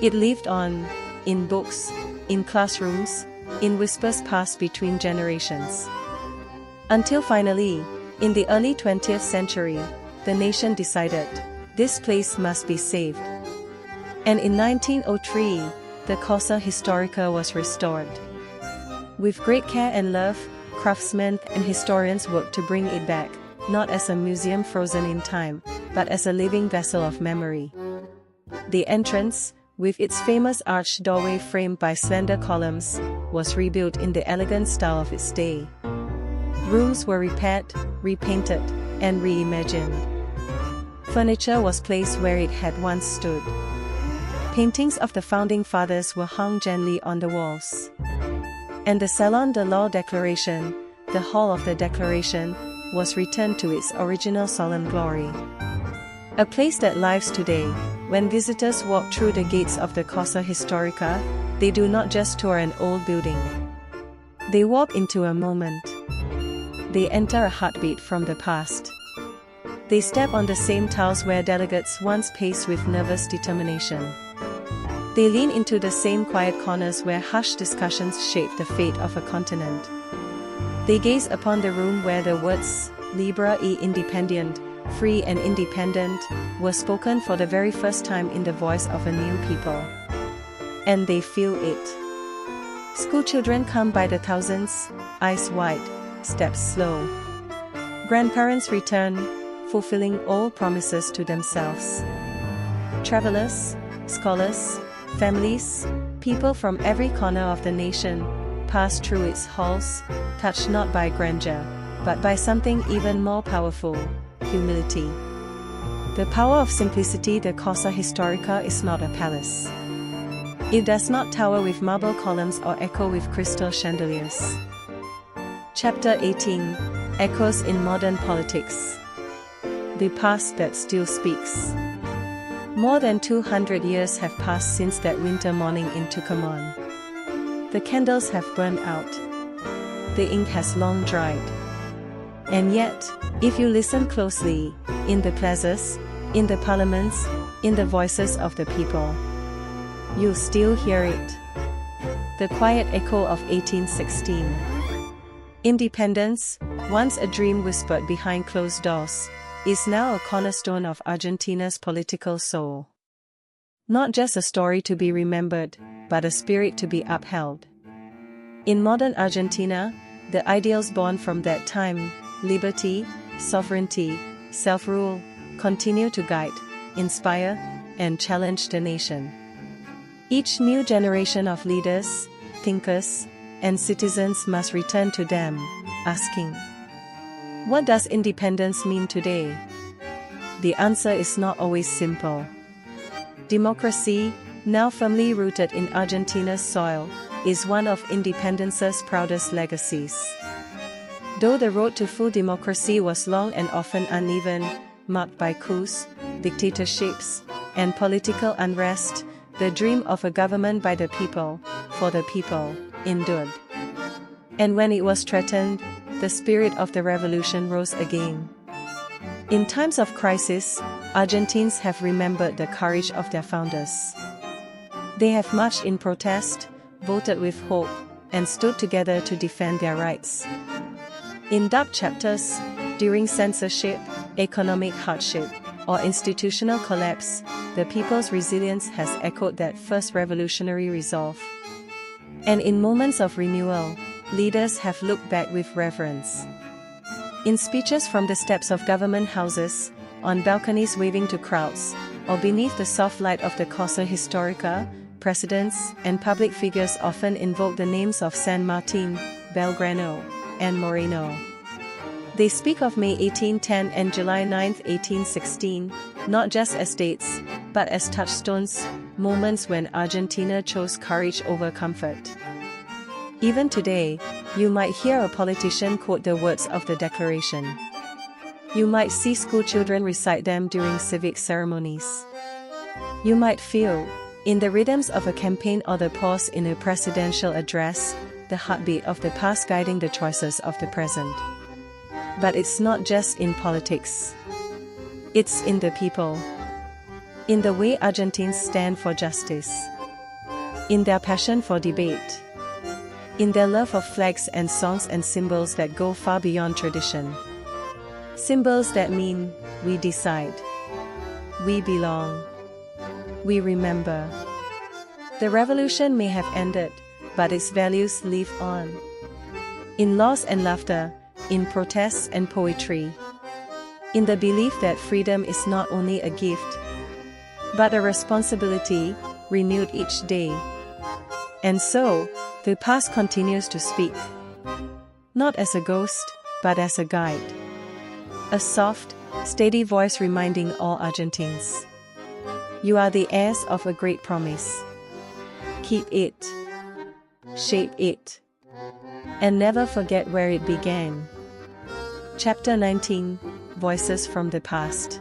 It lived on, in books, in classrooms, in whispers passed between generations. Until finally, in the early 20th century, the nation decided, this place must be saved. And in 1903, the Casa Histórica was restored. With great care and love, craftsmen and historians worked to bring it back, not as a museum frozen in time, but as a living vessel of memory. The entrance, with its famous arched doorway framed by slender columns, was rebuilt in the elegant style of its day. Rooms were repaired, repainted, and reimagined. Furniture was placed where it had once stood. Paintings of the founding fathers were hung gently on the walls. And the Salon de la Declaration, the Hall of the Declaration, was returned to its original solemn glory. A place that lives today. When visitors walk through the gates of the Casa Histórica, they do not just tour an old building. They walk into a moment. They enter a heartbeat from the past. They step on the same tiles where delegates once paced with nervous determination. They lean into the same quiet corners where hushed discussions shape the fate of a continent. They gaze upon the room where the words, Libre y Independiente, free and independent, were spoken for the very first time in the voice of a new people. And they feel it. Schoolchildren come by the thousands, eyes wide, steps slow. Grandparents return, fulfilling all promises to themselves. Travelers, scholars, families, people from every corner of the nation, pass through its halls, touched not by grandeur, but by something even more powerful, humility. The power of simplicity. The Casa Histórica is not a palace. It does not tower with marble columns or echo with crystal chandeliers. Chapter 18. Echoes in Modern Politics. The past that still speaks. More than 200 years have passed since that winter morning in Tucumán. The candles have burned out. The ink has long dried. And yet, if you listen closely, in the plazas, in the parliaments, in the voices of the people, you still hear it. The quiet echo of 1816. Independence, once a dream whispered behind closed doors, is now a cornerstone of Argentina's political soul. Not just a story to be remembered, but a spirit to be upheld. In modern Argentina, the ideals born from that time, liberty, sovereignty, self-rule, continue to guide, inspire, and challenge the nation. Each new generation of leaders, thinkers, and citizens must return to them, asking, "What does independence mean today?" The answer is not always simple. Democracy, now firmly rooted in Argentina's soil, is one of independence's proudest legacies. Though the road to full democracy was long and often uneven, marked by coups, dictatorships, and political unrest, the dream of a government by the people, for the people, endured. And when it was threatened, the spirit of the revolution rose again. In times of crisis, Argentines have remembered the courage of their founders. They have marched in protest, voted with hope, and stood together to defend their rights. In dark chapters, during censorship, economic hardship, or institutional collapse, the people's resilience has echoed that first revolutionary resolve. And in moments of renewal, leaders have looked back with reverence. In speeches from the steps of government houses, on balconies waving to crowds, or beneath the soft light of the Casa Historica, presidents and public figures often invoke the names of San Martín, Belgrano, and Moreno. They speak of May 1810 and July 9, 1816, not just as dates, but as touchstones, moments when Argentina chose courage over comfort. Even today, you might hear a politician quote the words of the Declaration. You might see schoolchildren recite them during civic ceremonies. You might feel, in the rhythms of a campaign or the pause in a presidential address, the heartbeat of the past guiding the choices of the present. But it's not just in politics. It's in the people. In the way Argentines stand for justice. In their passion for debate. In their love of flags and songs and symbols that go far beyond tradition. Symbols that mean, we decide. We belong. We remember. The revolution may have ended, but its values live on. In loss and laughter, in protests and poetry. In the belief that freedom is not only a gift, but a responsibility, renewed each day. And so, the past continues to speak. Not as a ghost, but as a guide. A soft, steady voice reminding all Argentines. You are the heirs of a great promise. Keep it. Shape it. And never forget where it began. Chapter 19, Voices from the Past.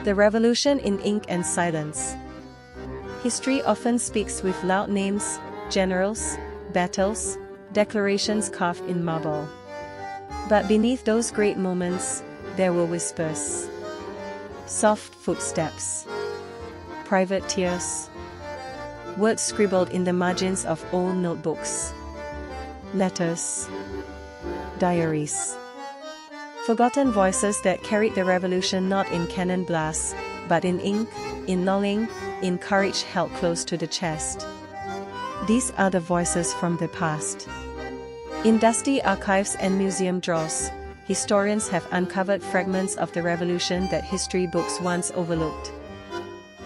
The Revolution in Ink and Silence. History often speaks with loud names, generals, battles, declarations carved in marble. But beneath those great moments, there were whispers. Soft footsteps. Private tears. Words scribbled in the margins of old notebooks. Letters. Diaries. Forgotten voices that carried the revolution not in cannon blasts, but in ink, in longing, in courage held close to the chest. These are the voices from the past. In dusty archives and museum drawers, historians have uncovered fragments of the revolution that history books once overlooked.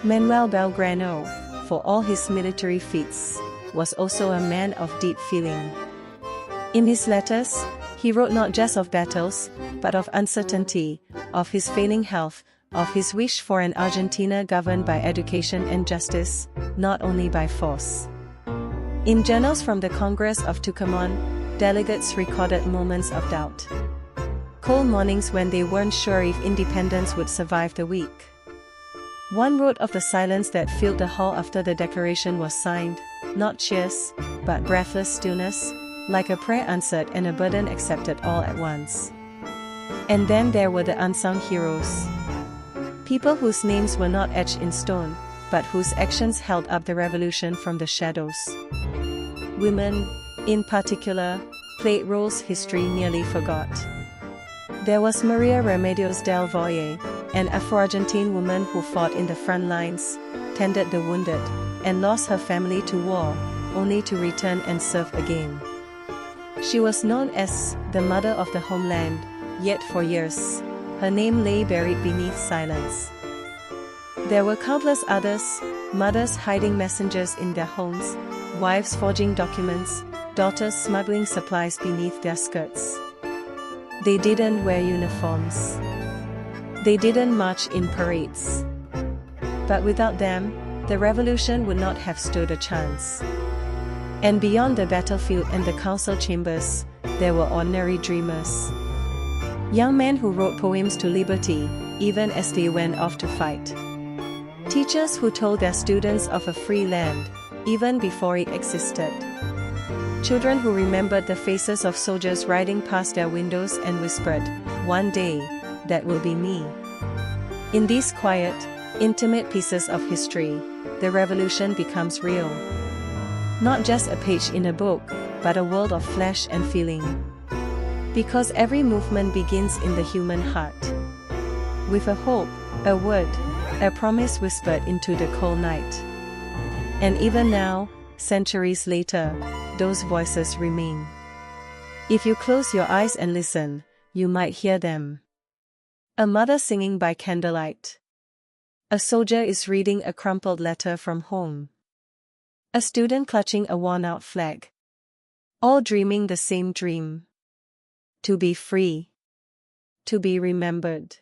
Manuel Belgrano, for all his military feats, was also a man of deep feeling. In his letters, he wrote not just of battles, but of uncertainty, of his failing health, of his wish for an Argentina governed by education and justice, not only by force. In journals from the Congress of Tucumán, delegates recorded moments of doubt. Cold mornings when they weren't sure if independence would survive the week. One wrote of the silence that filled the hall after the declaration was signed, not cheers, but breathless stillness, like a prayer answered and a burden accepted all at once. And then there were the unsung heroes. People whose names were not etched in stone, but whose actions held up the revolution from the shadows. Women, in particular, played roles history nearly forgot. There was Maria Remedios del Valle, an Afro-Argentine woman who fought in the front lines, tended the wounded, and lost her family to war, only to return and serve again. She was known as the Mother of the Homeland, yet for years, her name lay buried beneath silence. There were countless others, mothers hiding messengers in their homes, wives forging documents daughters smuggling supplies beneath their skirts. They didn't wear uniforms. They didn't march in parades. But without them, the revolution would not have stood a chance. And beyond the battlefield and the council chambers, there were ordinary dreamers. Young men who wrote poems to liberty, even as they went off to fight. Teachers who told their students of a free land, even before it existed. Children who remembered the faces of soldiers riding past their windows and whispered, "One day, that will be me." In these quiet, intimate pieces of history, the revolution becomes real. Not just a page in a book, but a world of flesh and feeling. Because every movement begins in the human heart. With a hope, a word, a promise whispered into the cold night. And even now, centuries later, those voices remain. If you close your eyes and listen, you might hear them. A mother singing by candlelight. A soldier is reading a crumpled letter from home. A student clutching a worn-out flag. All dreaming the same dream. To be free. To be remembered.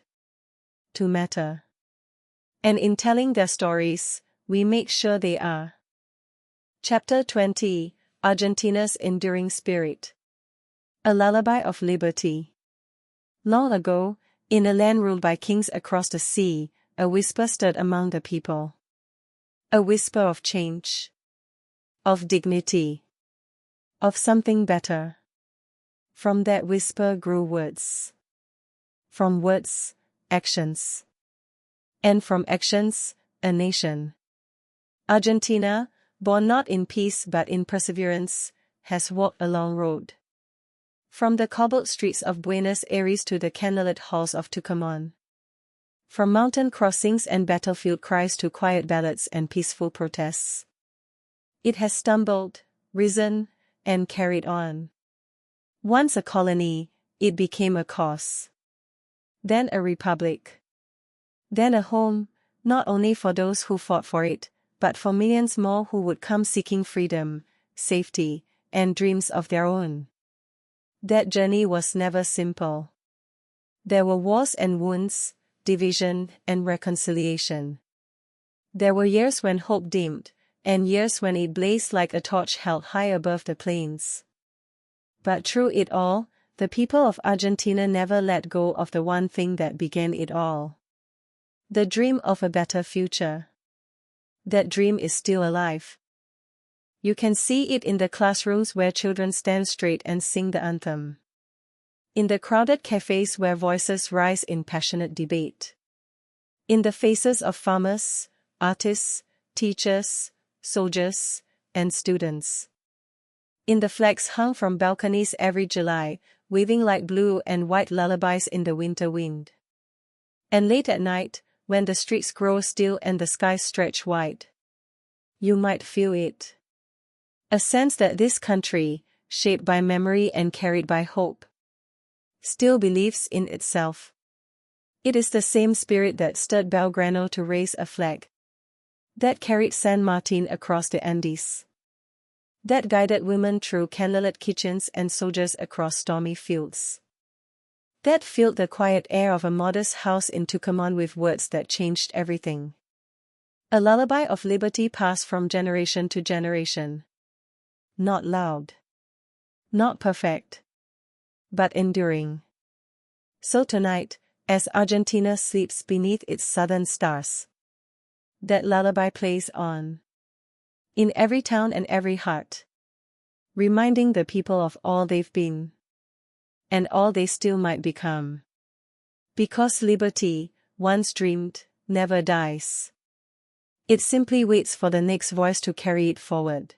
To matter. And in telling their stories, we make sure they are. Chapter 20, Argentina's Enduring Spirit. A Lullaby of Liberty. Long ago, in a land ruled by kings across the sea, a whisper stirred among the people. A whisper of change. Of dignity. Of something better. From that whisper grew words. From words, actions. And from actions, a nation. Argentina, born not in peace but in perseverance, has walked a long road. From the cobbled streets of Buenos Aires to the candlelit halls of Tucumán. From mountain crossings and battlefield cries to quiet ballads and peaceful protests. It has stumbled, risen, and carried on. Once a colony, it became a cause. Then a republic. Then a home, not only for those who fought for it, but for millions more who would come seeking freedom, safety, and dreams of their own. That journey was never simple. There were wars and wounds, division and reconciliation. There were years when hope dimmed, and years when it blazed like a torch held high above the plains. But through it all, the people of Argentina never let go of the one thing that began it all. The dream of a better future. That dream is still alive. You can see it in the classrooms where children stand straight and sing the anthem. In the crowded cafes where voices rise in passionate debate. In the faces of farmers, artists, teachers, soldiers, and students. In the flags hung from balconies every July, waving like blue and white lullabies in the winter wind. And late at night, when the streets grow still and the skies stretch wide. You might feel it. A sense that this country, shaped by memory and carried by hope, still believes in itself. It is the same spirit that stirred Belgrano to raise a flag. That carried San Martín across the Andes. That guided women through candlelit kitchens and soldiers across stormy fields. That filled the quiet air of a modest house in Tucumán with words that changed everything. A lullaby of liberty passed from generation to generation. Not loud. Not perfect. But enduring. So tonight, as Argentina sleeps beneath its southern stars, that lullaby plays on. In every town and every heart. Reminding the people of all they've been. And all they still might become. Because liberty, once dreamed, never dies. It simply waits for the next voice to carry it forward.